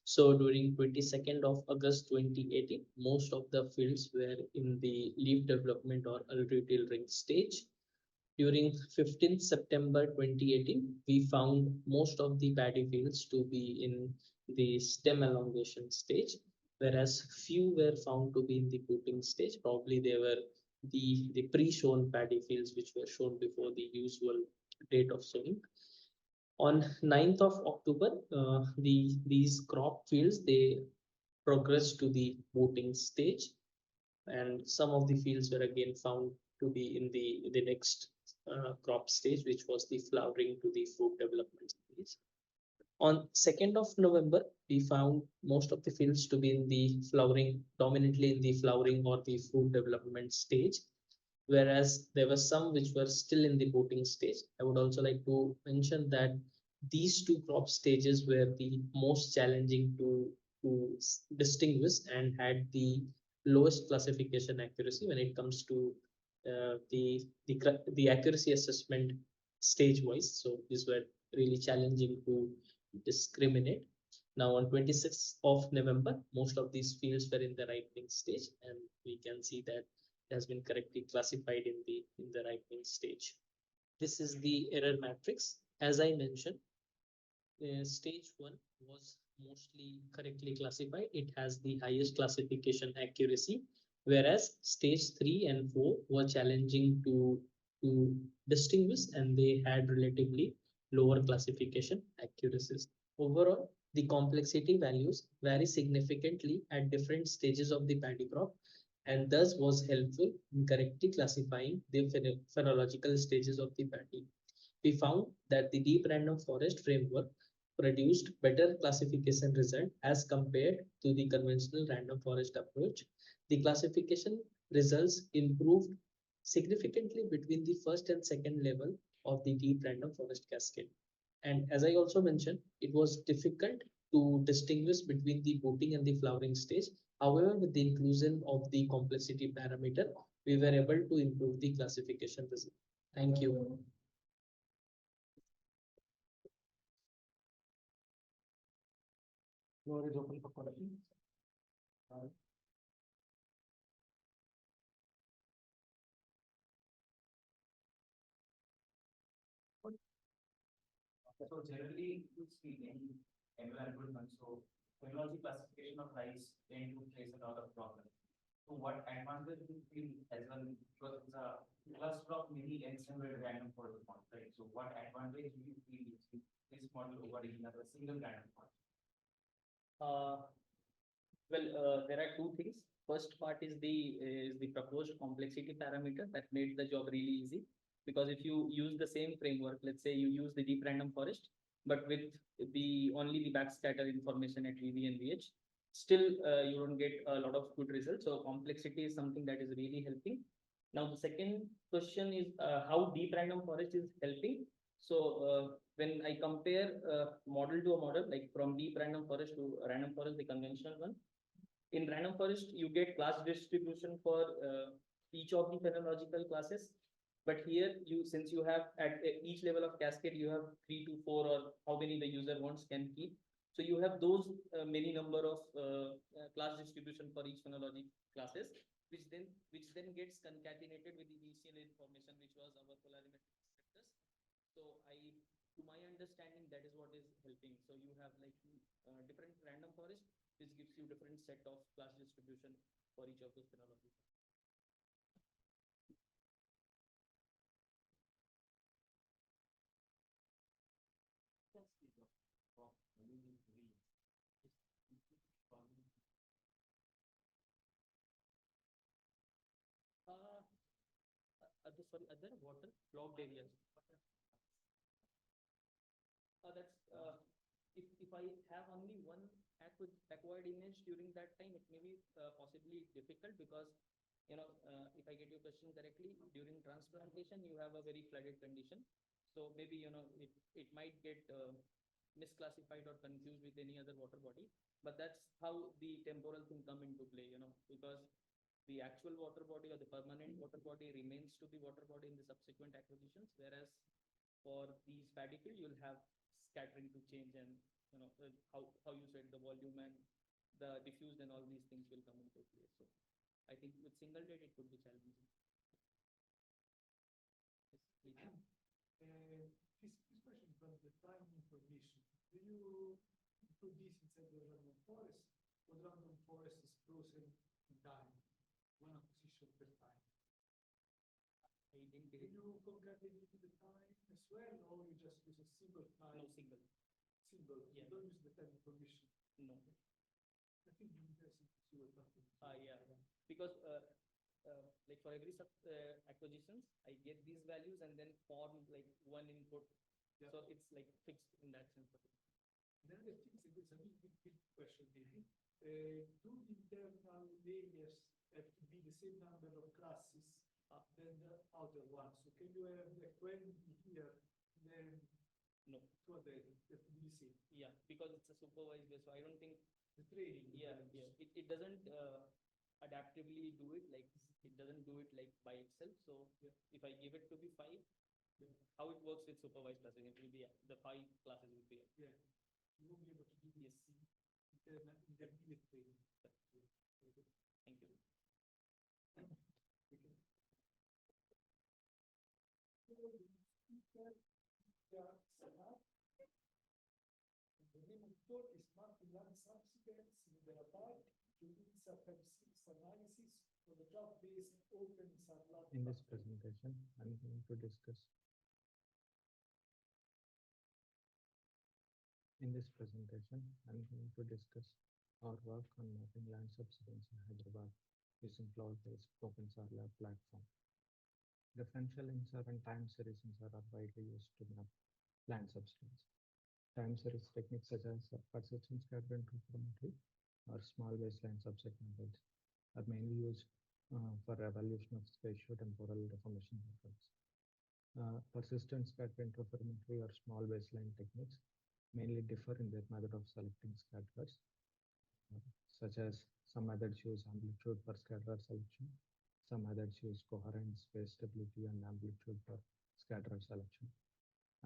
So during 22nd of August 2018, most of the fields were in the leaf development or early tillering stage. During 15th September 2018, we found most of the paddy fields to be in the stem elongation stage, whereas few were found to be in the fruiting stage. Probably they were the pre-sown paddy fields which were shown before the usual date of sowing. On 9th of October, these crop fields, they progressed to the fruiting stage, and some of the fields were again found to be in the next crop stage, which was the flowering to the fruit development stage. On 2nd of November, we found most of the fields to be in the flowering, dominantly in the flowering or the fruit development stage, whereas there were some which were still in the fruiting stage. I would also like to mention that these two crop stages were the most challenging to distinguish and had the lowest classification accuracy when it comes to the accuracy assessment stage wise. So these were really challenging to discriminate. Now on 26th of November, most of these fields were in the ripening stage, and we can see that it has been correctly classified in the ripening stage. This is the error matrix. As I mentioned, stage 1 was mostly correctly classified. It has the highest classification accuracy, whereas stage 3 and 4 were challenging to distinguish, and they had relatively lower classification accuracies. Overall, the complexity values vary significantly at different stages of the paddy crop, and thus was helpful in correctly classifying the phenological stages of the paddy. We found that the deep random forest framework produced better classification result as compared to the conventional random forest approach. The classification results improved significantly between the first and second level of the deep random forest cascade. And as I also mentioned, it was difficult to distinguish between the booting and the flowering stage. However, with the inclusion of the complexity parameter, we were able to improve the classification result. Thank you. Floor is open for questions. So generally, you see in environment, so technology classification of rice tend to face a lot of problems. So what advantage do you feel as well, because it's a cluster of many ensemble random forest models, right? So what advantage do you feel using this model over another single random forest? There are two things. First part is the proposed complexity parameter that made the job really easy. Because if you use the same framework, let's say you use the deep random forest, but with only the backscatter information at VV and VH, still you don't get a lot of good results. So complexity is something that is really helping. Now the second question is how deep random forest is helping. So when I compare model to a model, like from deep random forest to random forest, the conventional one, in random forest you get class distribution for each of the phenological classes. But here, since you have at each level of cascade, you have 3 to 4 or how many the user wants can keep. So you have those many number of class distribution for each phenology classes, which then gets concatenated with the initial information, which was our polarimetric descriptors. So to my understanding, that is what is helping. So you have like different random forest, which gives you different set of class distribution for each of those phenologies. Sorry, other water blocked areas. That's if I have only one acquired image during that time, it may be possibly difficult because if I get your question correctly, during transplantation you have a very flooded condition, so maybe it might get misclassified or confused with any other water body. But that's how the temporal thing come into play, because the actual water body or the permanent water body remains to the water body in the subsequent acquisitions, whereas for these paddy field you'll have scattering to change, and how you said the volume and the diffused and all these things will come into play. So I think with single data it could be challenging. Yes, this question from the time information. Do you put this inside the random forest, or the random forest is frozen in time, one acquisition per time? I didn't get Do it. you concatenate the time as well, or you just use a single time? No, single. Single. Yeah. You don't use the time information. No. I think it's interesting to see what's happening. Yeah. Because like for every sub acquisitions, I get these values and then form like one input. Yeah. So it's like fixed in that sense. Another thing is a big question maybe. Do internal layers have to be the same number of classes than the outer ones? So can you have like 20 here, then No. two there, have to be the same? Yeah, because it's a supervised base, so I don't think. The training. Yeah. It doesn't adaptively do it, like it doesn't do it like by itself. So if I give it to be 5, how it works with supervised classes, it will be the 5 classes will be. Yeah. You won't be able to do this intermediate training. Thank you. The name of talk is multi-line subsequence in the above to INSAR analysis for the graph-based open sublab. In this presentation, I'm going to discuss In this presentation, I'm going to discuss our work on mapping land subsidence in Hyderabad using cloud-based OpenSAR Lab platform. Differential INSAR and time series INSAR are widely used to map land subsidence. Time series techniques such as persistent scatter interferometry or small baseline subset methods are mainly used for evaluation of spatio-temporal deformation methods. Persistent scatter interferometry or small baseline techniques mainly differ in their method of selecting scatterers, such as some methods use amplitude for scatterer selection, some methods use coherence, phase stability, and amplitude for scatterer selection.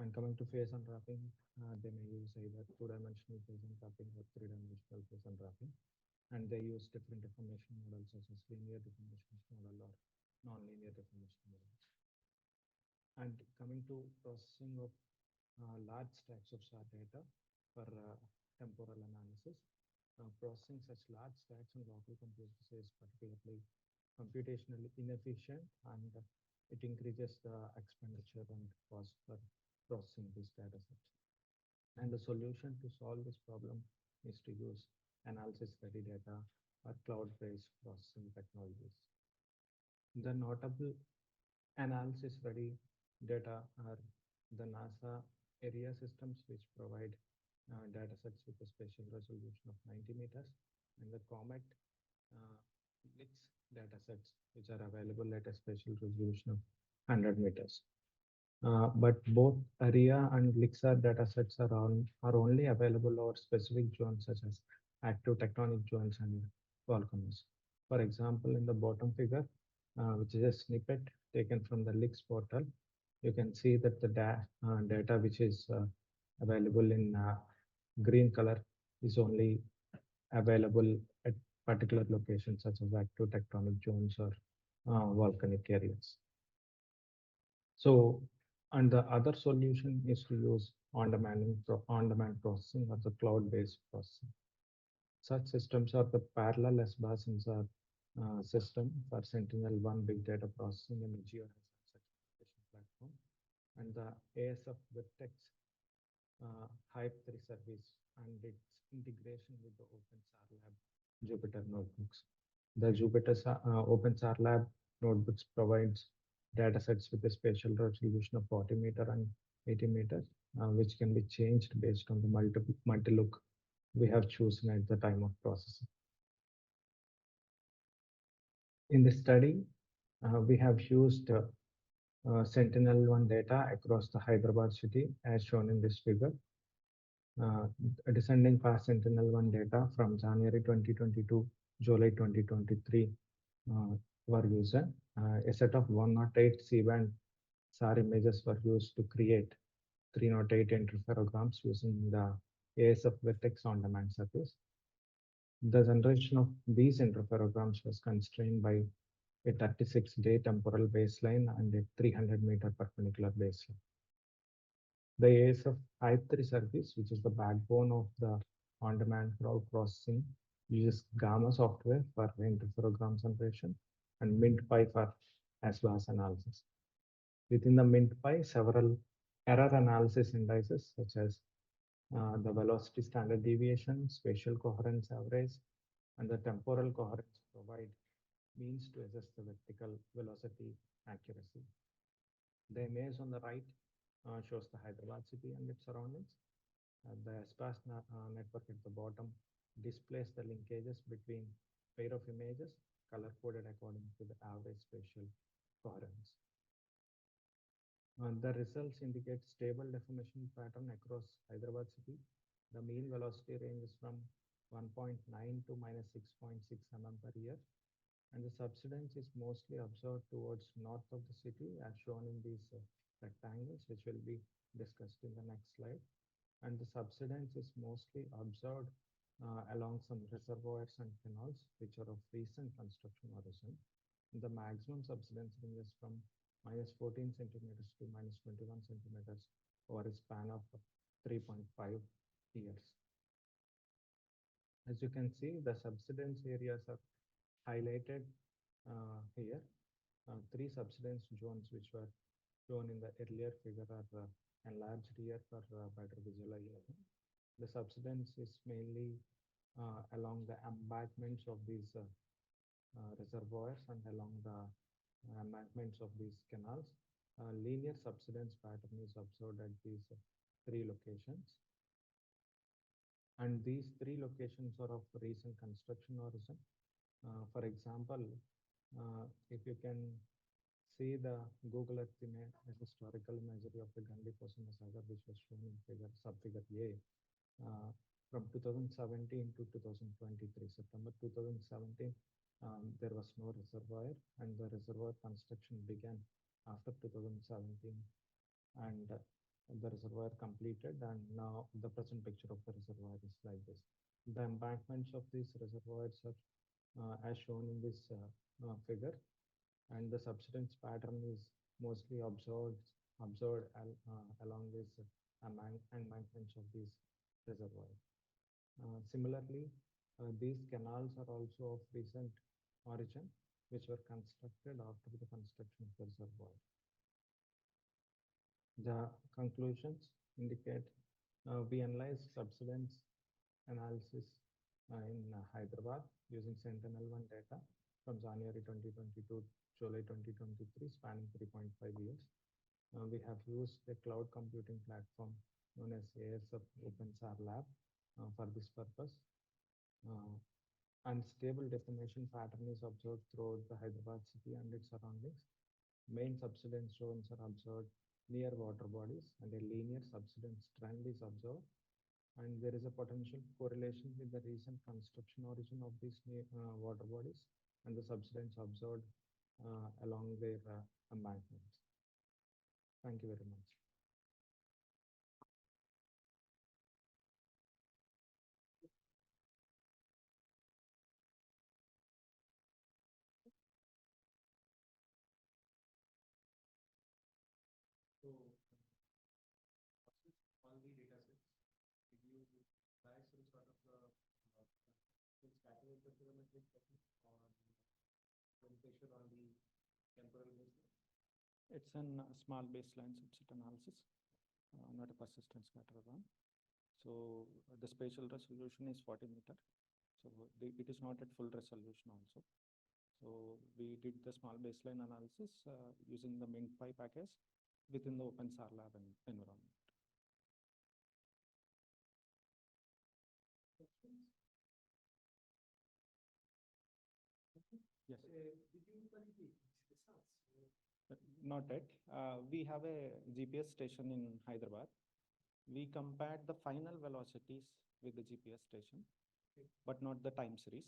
And coming to phase unwrapping, they may use either two-dimensional phase unwrapping or three-dimensional phase unwrapping, and they use different deformation models such as linear deformation model or non-linear deformation models. And coming to processing of large stacks of SAR data for temporal analysis, processing such large stacks on local computers is particularly computationally inefficient, and it increases the expenditure and cost for processing these data sets. And the solution to solve this problem is to use analysis-ready data or cloud-based processing technologies. The notable analysis-ready data are the NASA area systems, which provide data sets with a spatial resolution of 90 meters, and the Comet LIX data sets, which are available at a spatial resolution of 100 meters. But both ARIA and LIXAR data sets are only available over specific zones such as active tectonic zones and volcanoes. For example, in the bottom figure, which is a snippet taken from the LIX portal, you can see that the data which is available in green color is only available at particular locations such as active tectonic zones or volcanic areas. So, and the other solution is to use on-demand processing or the cloud-based processing. Such systems are the parallel SBAS INSAR system for Sentinel-1 big data processing and the Geoscience platform, and the ASF Vertex Hype-3 service and its integration with the OpenSAR Lab Jupyter notebooks. The Jupyter OpenSAR Lab notebooks provides datasets with a spatial resolution of 40 meter and 80 meters, which can be changed based on the multi-look we have chosen at the time of processing. In the study, we have used Sentinel-1 data across the Hyderabad city, as shown in this figure. Descending past Sentinel-1 data from January 2022 to July 2023 were used. A set of 108 C-band SAR images were used to create 308 interferograms using the ASF Vertex on-demand service. The generation of these interferograms was constrained by a 36-day temporal baseline and a 300-meter perpendicular baseline. The ASF Hype-3 service, which is the backbone of the on-demand crowd processing, uses Gamma software for interferogram generation and MintPy for SBAS analysis. Within the MintPy, several error analysis indices such as the velocity standard deviation, spatial coherence average, and the temporal coherence provide means to assess the vertical velocity accuracy. The image on the right shows the Hyderabad city and its surroundings. The SBAS network at the bottom displays the linkages between pair of images color-coded according to the average spatial coherence. The results indicate stable deformation pattern across Hyderabad city. The mean velocity ranges from 1.9 to -6.6 mm per year, and the subsidence is mostly observed towards north of the city, as shown in these rectangles, which will be discussed in the next slide. And the subsidence is mostly observed along some reservoirs and canals, which are of recent construction origin. The maximum subsidence ranges from -14 centimeters to -21 centimeters over a span of 3.5 years. As you can see, the subsidence areas are highlighted here. Three subsidence zones which were shown in the earlier figure are enlarged here for better visualization. The subsidence is mainly along the embankments of these reservoirs and along the embankments of these canals. Linear subsidence pattern is observed at these three locations. And these three locations are of recent construction origin. For example, if you can see the Google Earth image, a historical imagery of the Gandhi Poson saga, which was shown in sub-figure A, from 2017 to 2023, September 2017, there was no reservoir, and the reservoir construction began after 2017, and the reservoir completed, and now the present picture of the reservoir is like this. The embankments of these reservoirs are as shown in this figure, and the subsidence pattern is mostly observed along these embankments of these reservoirs. Similarly, these canals are also of recent origin, which were constructed after the construction of the reservoir. The conclusions indicate we analyzed subsidence analysis in Hyderabad using Sentinel-1 data from January 2022 to July 2023, spanning 3.5 years. We have used a cloud computing platform known as ASF OpenSAR Lab for this purpose. Unstable deformation pattern is observed throughout the Hyderabad city and its surroundings. Main subsidence zones are observed near water bodies, and a linear subsidence trend is observed. And there is a potential correlation with the recent construction origin of these water bodies and the subsidence observed along their embankments. Thank you very much. So, all the data sets, did you try some sort of scattering interferometric technique or pressure on the temporal baseline? It's a small baseline subset analysis, not a persistent scatterogram. So the spatial resolution is 40 meter. So it is not at full resolution also. So we did the small baseline analysis using the MINT5 package within the OpenSAR lab environment. Yes. Did you validate these results? Not yet. We have a GPS station in Hyderabad. We compared the final velocities with the GPS station, but not the time series.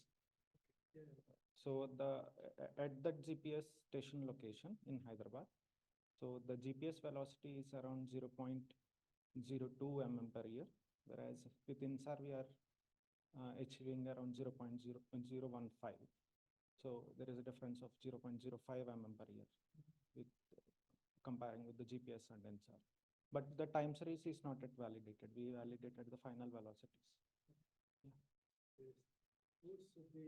So at that GPS station location in Hyderabad, so the GPS velocity is around 0.02 mm per year, whereas with INSAR we are achieving around 0.015. So there is a difference of 0.05 mm per year with comparing with the GPS and INSAR. But the time series is not yet validated. We validated the final velocities. Yes. Also,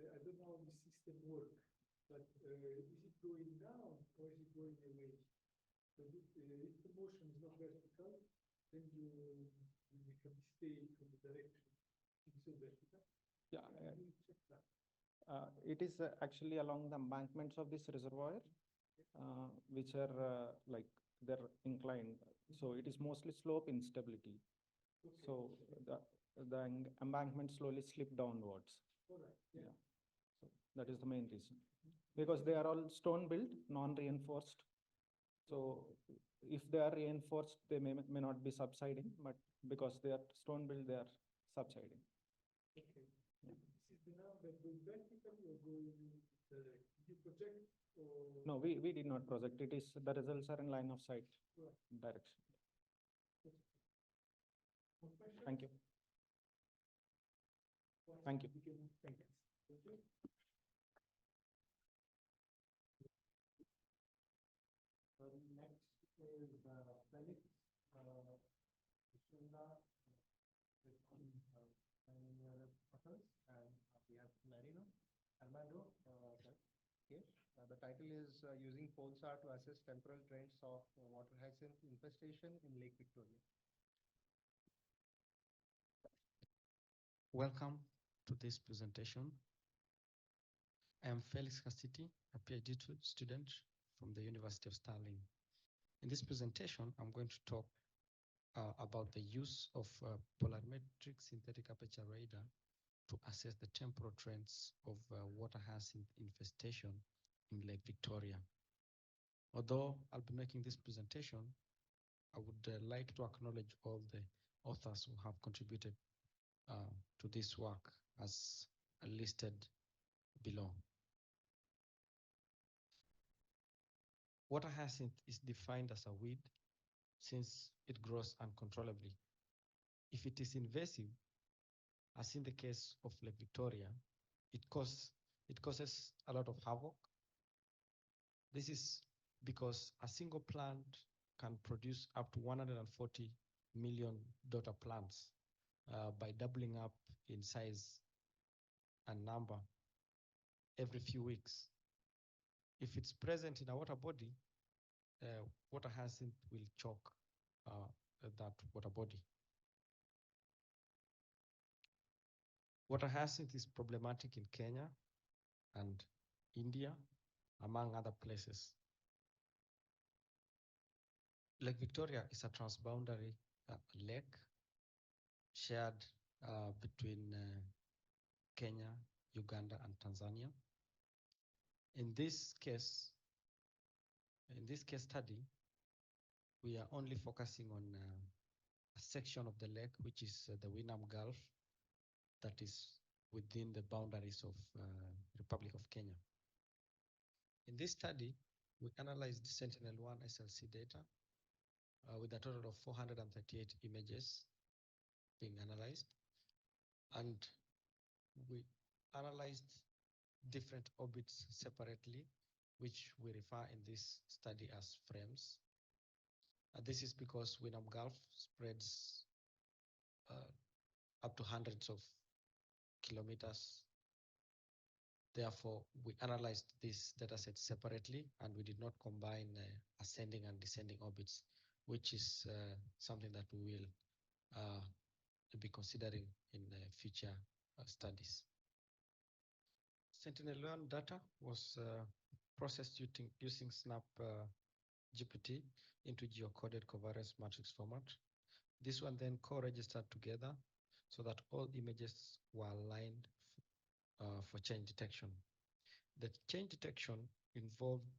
I don't know how the system works, but is it going down or is it going away? So if the motion is not vertical, then you make a mistake on the direction. It's so vertical. Yeah. You check that. It is actually along the embankments of this reservoir, which are like they're inclined. So it is mostly slope instability. Okay. So the embankment slowly slip downwards. All right. Yeah. So that is the main reason. Because they are all stone built, non-reinforced. So if they are reinforced, they may not be subsiding, but because they are stone built, they are subsiding. Okay. Yeah. This is the now that going vertically or going direct? Did you project or? No, we did not project. It is the results are in line of sight direction. More questions? Thank you. Thank you. Thank you. Thank you. Next is Felix, Vishwanath, and we have Armando. The title is using PolSAR to assess temporal trends of water hyacinth infestation in Lake Victoria. Welcome to this presentation. I am Felix Castiti, a PhD student from the University of Stirling. In this presentation, I'm going to talk about the use of polarimetric synthetic aperture radar to assess the temporal trends of water hyacinth infestation in Lake Victoria. Although I'll be making this presentation, I would like to acknowledge all the authors who have contributed to this work as listed below. Water hyacinth is defined as a weed since it grows uncontrollably. If it is invasive, as in the case of Lake Victoria, it causes a lot of havoc. This is because a single plant can produce up to 140 million daughter plants by doubling up in size and number every few weeks. If it's present in a water body, water hyacinth will choke that water body. Water hyacinth is problematic in Kenya and India, among other places. Lake Victoria is a transboundary lake shared between Kenya, Uganda, and Tanzania. In this case study, we are only focusing on a section of the lake, which is the Winam Gulf, that is within the boundaries of Republic of Kenya. In this study, we analyzed the Sentinel-1 SLC data with a total of 438 images being analyzed, and we analyzed different orbits separately, which we refer in this study as frames. This is because Winam Gulf spreads up to hundreds of kilometers. Therefore, we analyzed this data set separately, and we did not combine ascending and descending orbits, which is something that we will be considering in future studies. Sentinel-1 data was processed using Snap GPT into geocoded covariance matrix format. This one then co-registered together so that all images were aligned for change detection. The change detection involved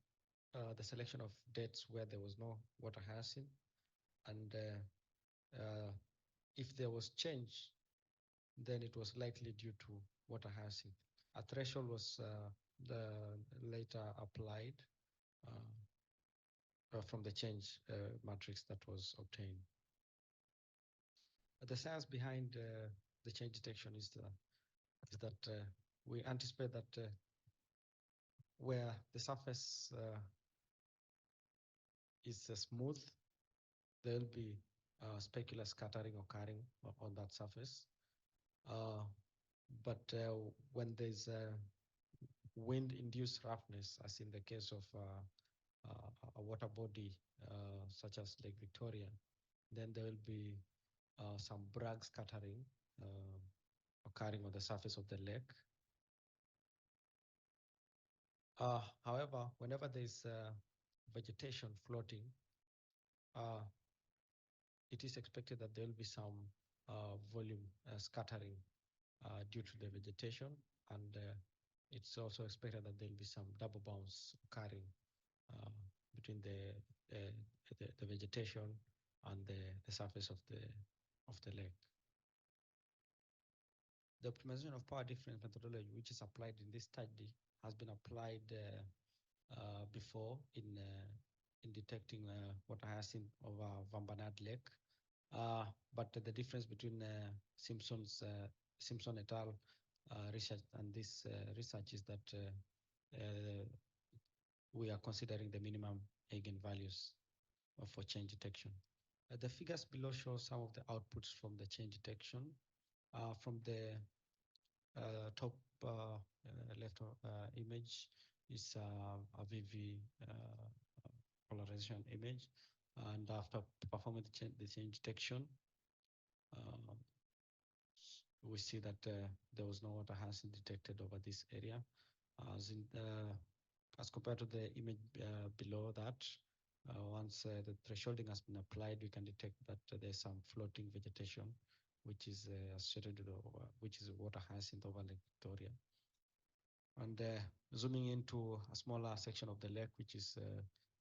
the selection of dates where there was no water hyacinth, and if there was change, then it was likely due to water hyacinth. A threshold was later applied from the change matrix that was obtained. The science behind the change detection is that we anticipate that where the surface is smooth, there will be specular scattering occurring on that surface. But when there's wind-induced roughness, as in the case of a water body such as Lake Victoria, then there will be some bragg scattering occurring on the surface of the lake. However, whenever there's vegetation floating, it is expected that there will be some volume scattering due to the vegetation, and it's also expected that there will be some double bounce occurring between the vegetation and the surface of the lake. The optimization of power difference methodology, which is applied in this study, has been applied before in detecting water hyacinth over Vambanad Lake. But the difference between Simpson et al. Research and this research is that we are considering the minimum eigenvalues for change detection. The figures below show some of the outputs from the change detection. From the top left image is a VV polarization image, and after performing the change detection, we see that there was no water hyacinth detected over this area. As compared to the image below that, once the thresholding has been applied, we can detect that there's some floating vegetation, which is associated with which is water hyacinth over Lake Victoria. And zooming into a smaller section of the lake, which is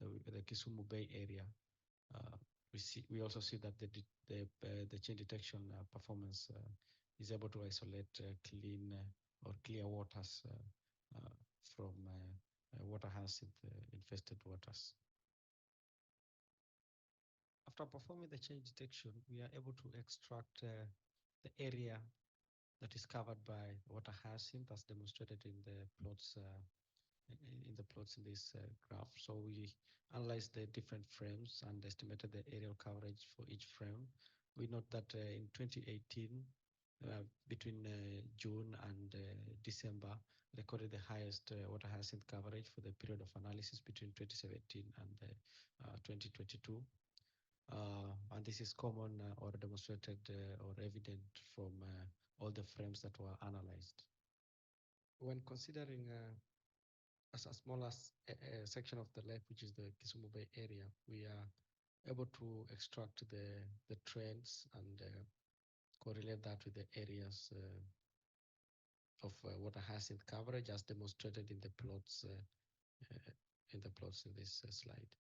the Kisumu Bay area, we also see that the change detection performance is able to isolate clean or clear waters from water hyacinth infested waters. After performing the change detection, we are able to extract the area that is covered by water hyacinth, as demonstrated in the plots in this graph. So we analyzed the different frames and estimated the aerial coverage for each frame. We note that in 2018, between June and December, recorded the highest water hyacinth coverage for the period of analysis between 2017 and 2022. And this is common or demonstrated or evident from all the frames that were analyzed. When considering as small as a section of the lake, which is the Kisumu Bay area, we are able to extract the trends and correlate that with the areas of water hyacinth coverage, as demonstrated in the plots in this slide.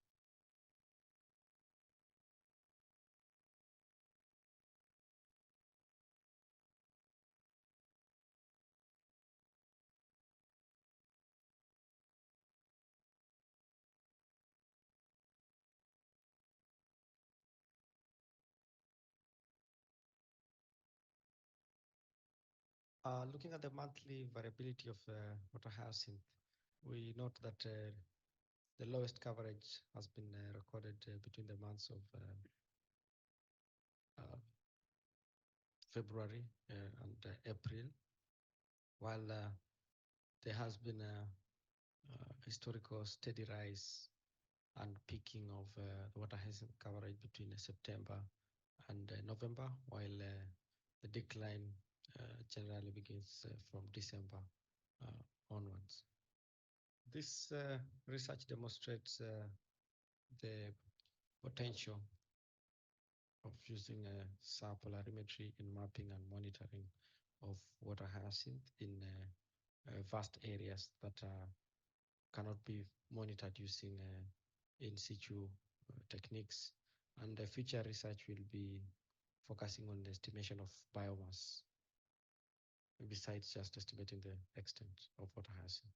Looking at the monthly variability of water hyacinth, we note that the lowest coverage has been recorded between the months of February and April, while there has been a historical steady rise and peaking of the water hyacinth coverage between September and November, while the decline generally begins from December onwards. This research demonstrates the potential of using SAR polarimetry in mapping and monitoring of water hyacinth in vast areas that cannot be monitored using in situ techniques. And the future research will be focusing on the estimation of biomass, besides just estimating the extent of water hyacinth.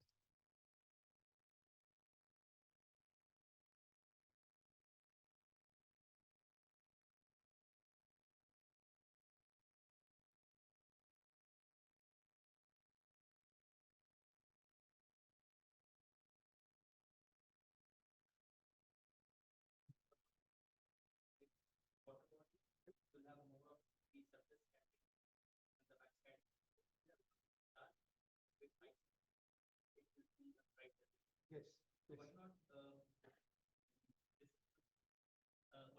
Yes. Why not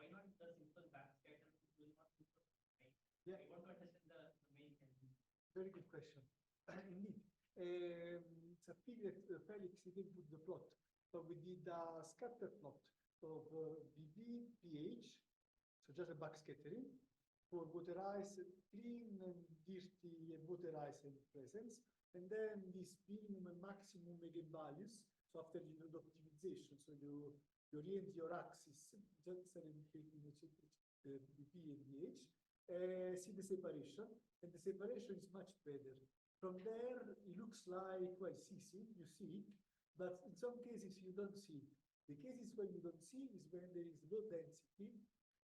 why not the simple backscatter will not be right? Yeah. I want to understand the main thing. Very good question. Indeed. It's a figure that Felix didn't put the plot. So we did a scatter plot of BB pH, so just a backscattering, for water ice, clean and dirty and water ice in presence, and then these minimum and maximum eigenvalues. So after you do the optimization, so you orient your axis, just indicating BP and pH, see the separation, and the separation is much better. From there, it looks like, well, you see it, but in some cases you don't see it. The cases where you don't see is when there is low density.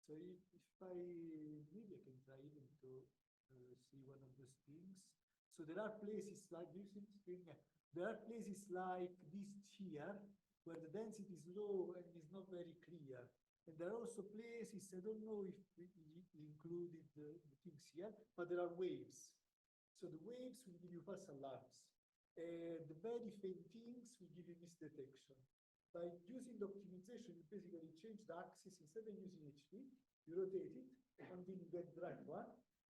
So if maybe I can try even to see one of those things. So there are places like, do you see the screen? Yeah. There are places like this here, where the density is low and is not very clear. And there are also places, I don't know if we included the things here, but there are waves. So the waves will give you false alarms. The very faint things will give you misdetection. By using the optimization, you basically change the axis. Instead of using HD, you rotate it until you get the right one.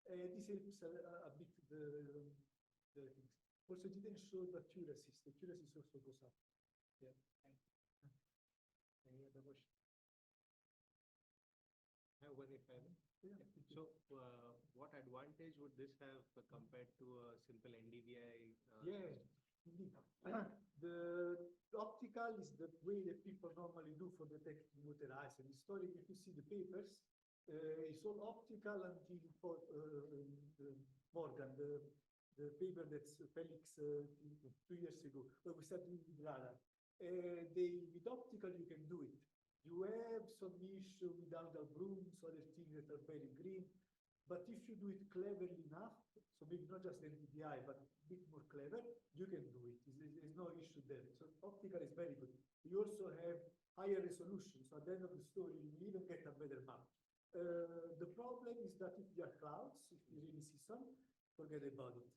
This helps a bit the things. Also, it didn't show the accuracy. The accuracy also goes up. Yeah. Any other question? I have one if I may. Yeah. So, what advantage would this have compared to a simple NDVI? Yeah, indeed. The optical is the way that people normally do for detecting water ice. And historically, if you see the papers, it's all optical until Morgan, the paper that's Felix 2 years ago, where we started with radar. With optical, you can do it. You have some issue with algal blooms, other things that are very green. But if you do it cleverly enough, so maybe not just NDVI, but a bit more clever, you can do it. There's no issue there. So optical is very good. You also have higher resolution. So at the end of the story, you will even get a better map. The problem is that if there are clouds, if you really see some, forget about it.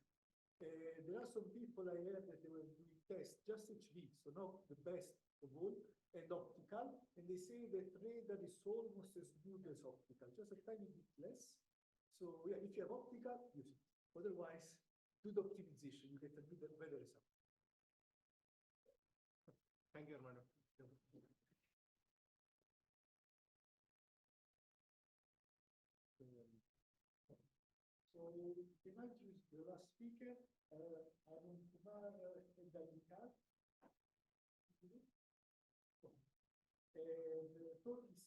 There are some people I heard that they were doing tests, just HV, so not the best of all, and optical, and they say that radar is almost as good as optical, just a tiny bit less. So yeah, if you have optical, use it. Otherwise, do the optimization, you get a better result. Thank you, Armando. So we might use the last speaker, Kumar and Avik. The talk is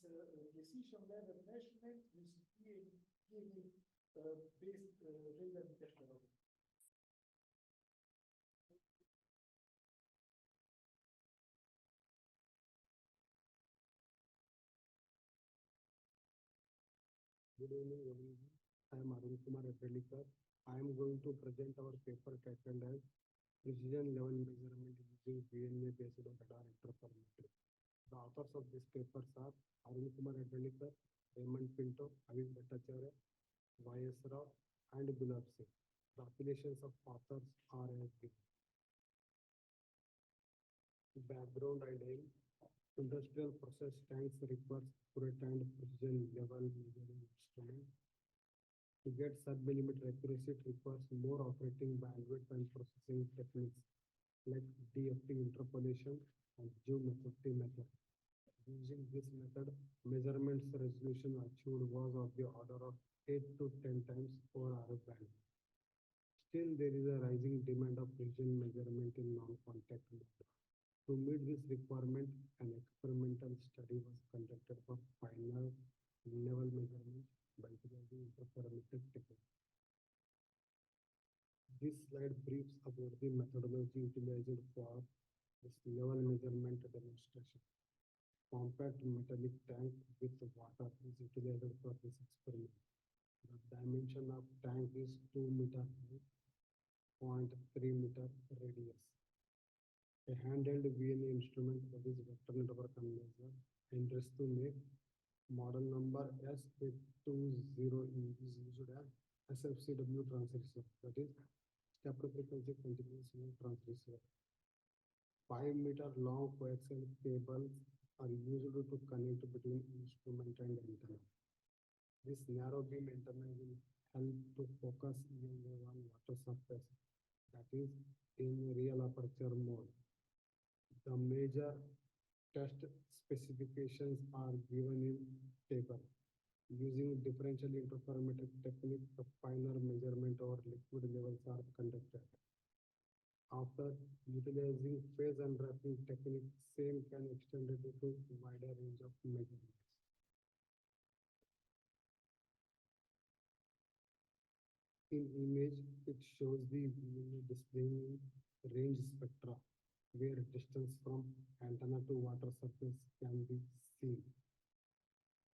decision level measurement with based radar technology. Good evening, everyone. I am Kumar. I am going to present our paper titled as Precision Level Measurement Using DNA-Based Radar Interferometry. The authors of this paper are Kumar, Raymond Pinto, Avik Bhattacharya, Y.S. Rao, and Gulab Singh. The affiliations of authors are as given. Background and aim. Industrial process tanks requires accurate and precision level measuring instrument. To get sub-millimeter accuracy, it requires more operating bandwidth and processing techniques like DFT interpolation and geometry method. Using this method, measurements resolution achieved was of the order of 8 to 10 times over RF band. Still, there is a rising demand of precision measurement in non-contact mode. To meet this requirement, an experimental study was conducted for final level measurement by utilizing interferometric technique. This slide briefs about the methodology utilized for this level measurement demonstration. Compact metallic tank with water is utilized for this experiment. The dimension of tank is 2 meter high, 0.3 meter radius. A handheld VNA instrument, that is vector network analyzer, and to make model number S820 is used as SFCW transceiver, that is step frequency continuous wave transceiver. 5-meter long coaxial cables are used to connect between instrument and antenna. This narrow beam antenna will help to focus in on water surface, that is in real aperture mode. The major test specifications are given in table. Using differential interferometric technique, the finer measurement over liquid levels are conducted. After utilizing phase unwrapping technique, same can extend it to wider range of measurements. In image, it shows the displaying range spectra, where distance from antenna to water surface can be seen.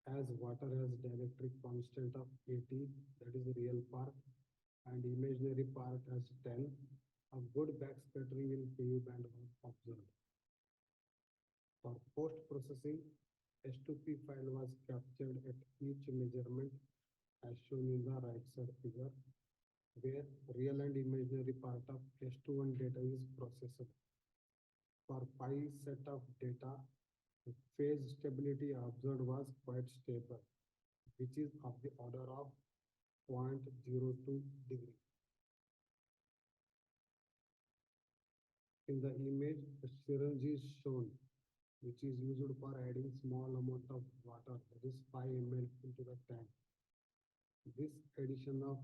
As water has dielectric constant of 80, that is the real part, and imaginary part as 10, a good backscattering in PU band was observed. For post-processing, S2P file was captured at each measurement as shown in the right side figure, where real and imaginary part of S21 data is processed. For pi set of data, the phase stability observed was quite stable, which is of the order of 0.02 degree. In the image, a syringe is shown, which is used for adding small amount of water, that is 5 ml into the tank. This addition of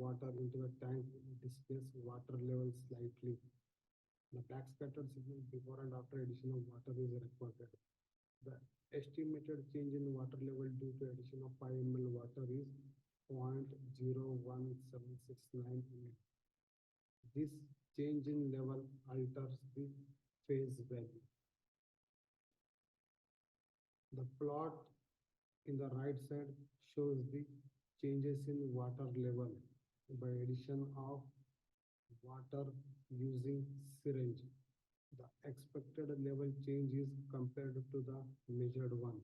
water into the tank displays water level slightly. The backscattered signal before and after addition of water is recorded. The estimated change in water level due to addition of 5 ml water is 0.01769 ml. This change in level alters the phase value. The plot in the right side shows the changes in water level by addition of water using syringe. The expected level change is compared to the measured one,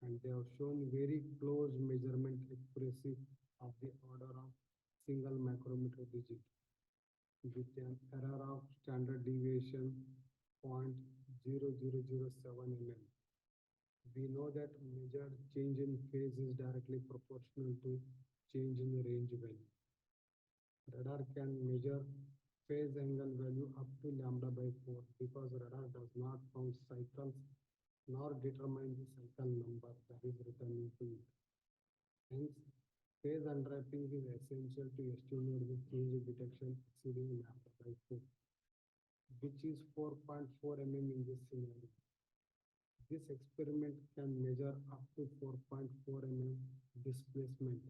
and they have shown very close measurement accuracy of the order of single micrometer digit with an error of standard deviation 0.0007 mm. We know that measured change in phase is directly proportional to change in range value. Radar can measure phase angle value up to lambda by 4 because radar does not count cycles nor determine the cycle number that is written into it. Hence, phase unwrapping is essential to estimate the change detection exceeding lambda by 4, which is 4.4 mm in this scenario. This experiment can measure up to 4.4 mm displacement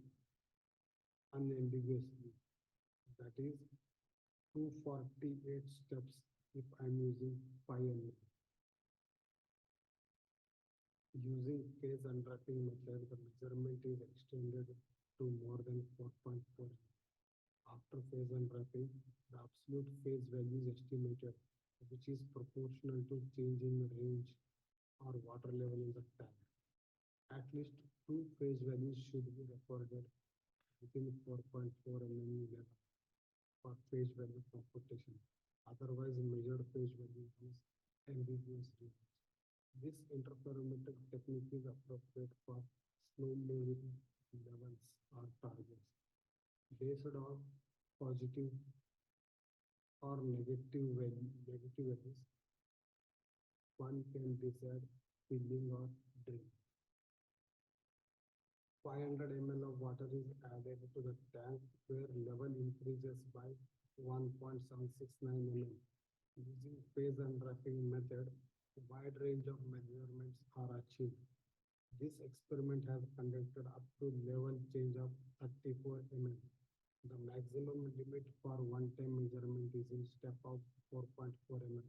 unambiguously. That is 248 steps if I'm using 5 mm. Using phase unwrapping method, the measurement is extended to more than 4.4. After phase unwrapping, the absolute phase value is estimated, which is proportional to change in range or water level in the tank. At least 2 phase values should be recorded within 4.4 mm level for phase value computation. Otherwise, measured phase value is ambiguous range. This interferometric technique is appropriate for slow-moving levels or targets. Based on positive or negative values, one can decide filling or drain. 500 ml of water is added to the tank where level increases by 1.769 mm. Using phase unwrapping method, a wide range of measurements are achieved. This experiment has conducted up to level change of 34 mm. The maximum limit for one-time measurement is in step of 4.4 mm.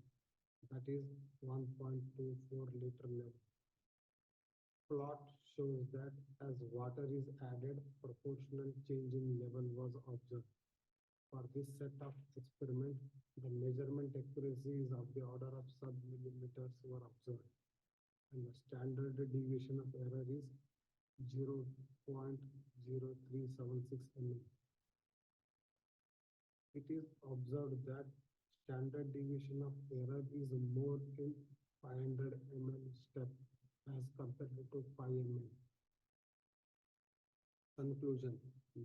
That is 1.24 liter level. Plot shows that as water is added, proportional change in level was observed. For this set of experiment, the measurement accuracies of the order of sub-millimeters were observed, and the standard deviation of error is 0.0376 mm. It is observed that standard deviation of error is more in 500 ml step as compared to 5 mm. Conclusion: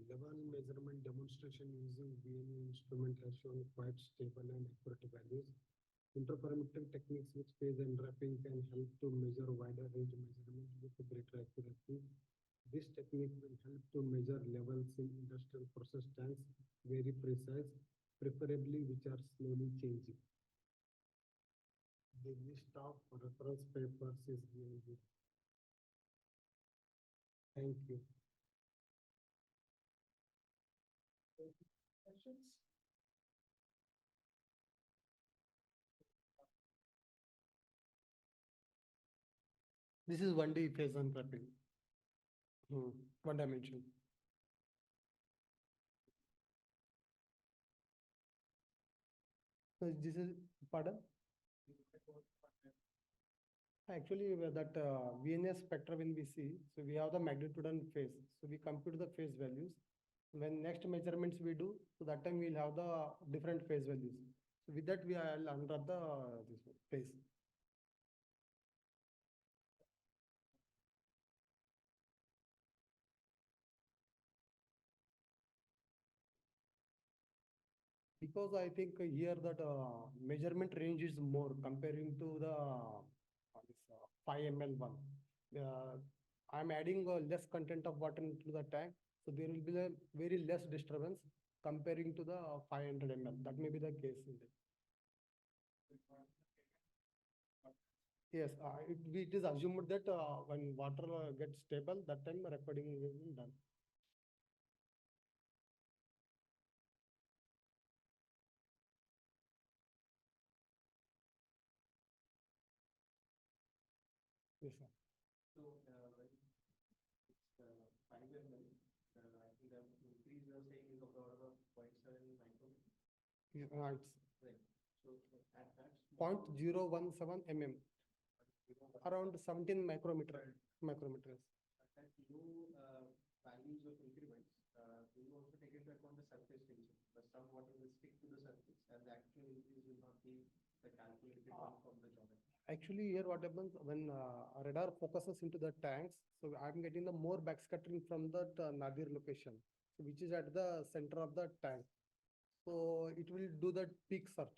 level measurement demonstration using VNA instrument has shown quite stable and accurate values. Interferometric techniques with phase unwrapping can help to measure wider range measurements with greater accuracy. This technique will help to measure levels in industrial process tanks very precise, preferably which are slowly changing. The list of reference papers is given here. Thank you. Questions? This is 1D phase unwrapping. One dimension. So this is, pardon? Actually, that VNS spectra when we see, so we have the magnitude and phase. So we compute the phase values. When next measurements we do, so that time we'll have the different phase values. So with that, we will unwrap the this phase. because I think here that measurement range is more comparing to the this 5 ml one. I'm adding less content of water into the tank, so there will be a very less disturbance comparing to the 500 ml. That may be the case in it. Yes, it is assumed that when water gets stable, that time recording will be done. Yes, sir. So, when it's 5 ml, I think the increase you're saying is of the order of 0.7 micrometer. Yeah, it's Right. So, at that 0.017 mm, around 17 micrometers. at that low values of increments, we will also take into account the surface tension. But some water will stick to the surface, and the actual increase will not be the calculated one from the geometry. Actually, here what happens when radar focuses into the tanks, so I'm getting the more backscattering from that nadir location, so which is at the center of the tank. So it will do that peak search.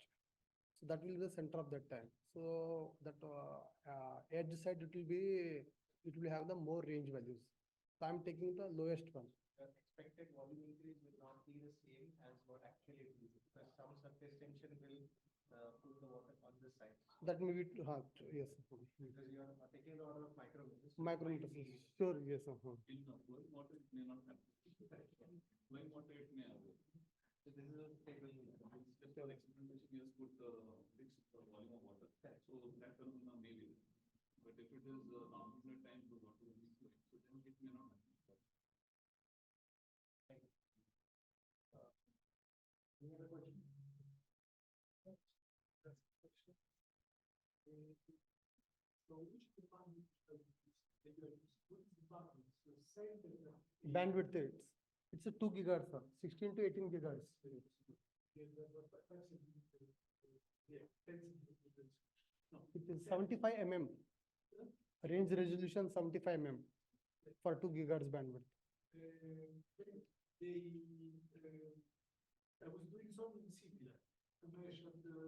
So that will be the center of that tank. So that edge side it will have the more range values. So I'm taking the lowest one. The expected volume increase will not be the same as what actually it is, because some surface tension will pull the water on this side. That may be yes. Because you are taking the order of micrometers. Micrometers. Sure, yes. In flowing water, it may not happen. Flowing water, it may happen. So this is a stable. Just for experimentation, you just put fixed volume of water. So that phenomena may be there. But if it is non-infinite time, the water will be flowing. So then it may not happen. Any other question? So which department Bandwidth it's a 2 gigahertz, sir. 16 to 18 gigahertz. It is 75 mm. Range resolution 75 mm for 2 gigahertz bandwidth. I was doing some similar comparison of the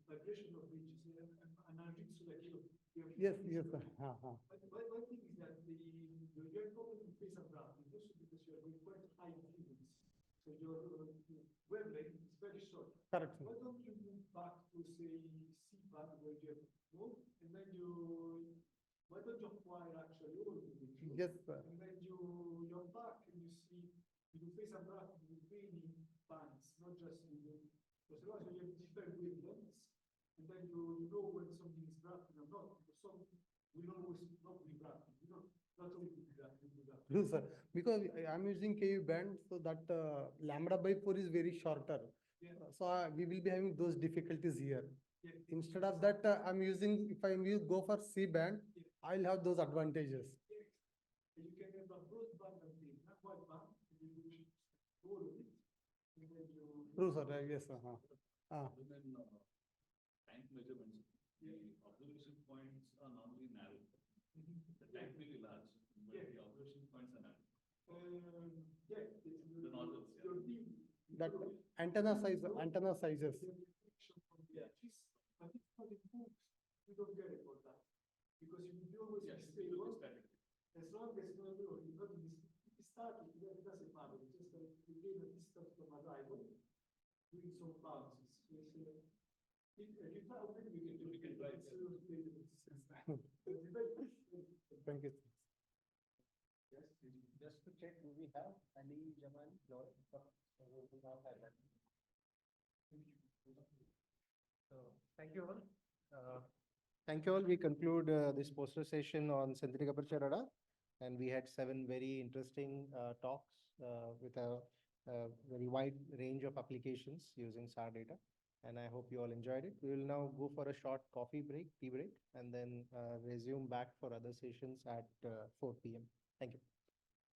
vibration of ranges and analytic selective. Yes, yes, sir. But one thing is that you're probably in phase of drafting also because you are going quite high frequency. So your wavelength is very short. Correct, sir. Why don't you move back to say C band where you have no, and then why don't you acquire actually all of it? Yes, sir. And then you're back and you see you face a drafting with many bands, not just because otherwise you have different wavelengths, and then you know when something is drafting or not, because some will always not be drafting, not only be drafting. No, sir. Because I'm using KU band, so that lambda by 4 is very shorter. Yeah. So we will be having those difficulties here. Yeah. Instead of that, I'm using, if I go for C band, I'll have those advantages. Yeah. And you can have a broadband and the not wideband, and you will all of it. And then True, sir. Yes, sir. Other than tank measurements, the observation points are normally narrow. The tank may be large, but the observation points are narrow. The nozzles, That antenna sizes. Yeah. But if for the books, you don't get it for that. Because you always stay one. As long as you know, you got this started, it doesn't matter. It's just that you gain a distance from arrival, doing some bounces. If you try, we can try. Thank you. Yes, just to check, do we have Ali, Jamali, Roy? We do not have that. So, thank you all. Thank you all. We conclude this poster session on synthetic aperture radar, and we had 7 very interesting talks with a very wide range of applications using SAR data. And I hope you all enjoyed it. We will now go for a short tea break, and then resume back for other sessions at 4 p.m. Thank you.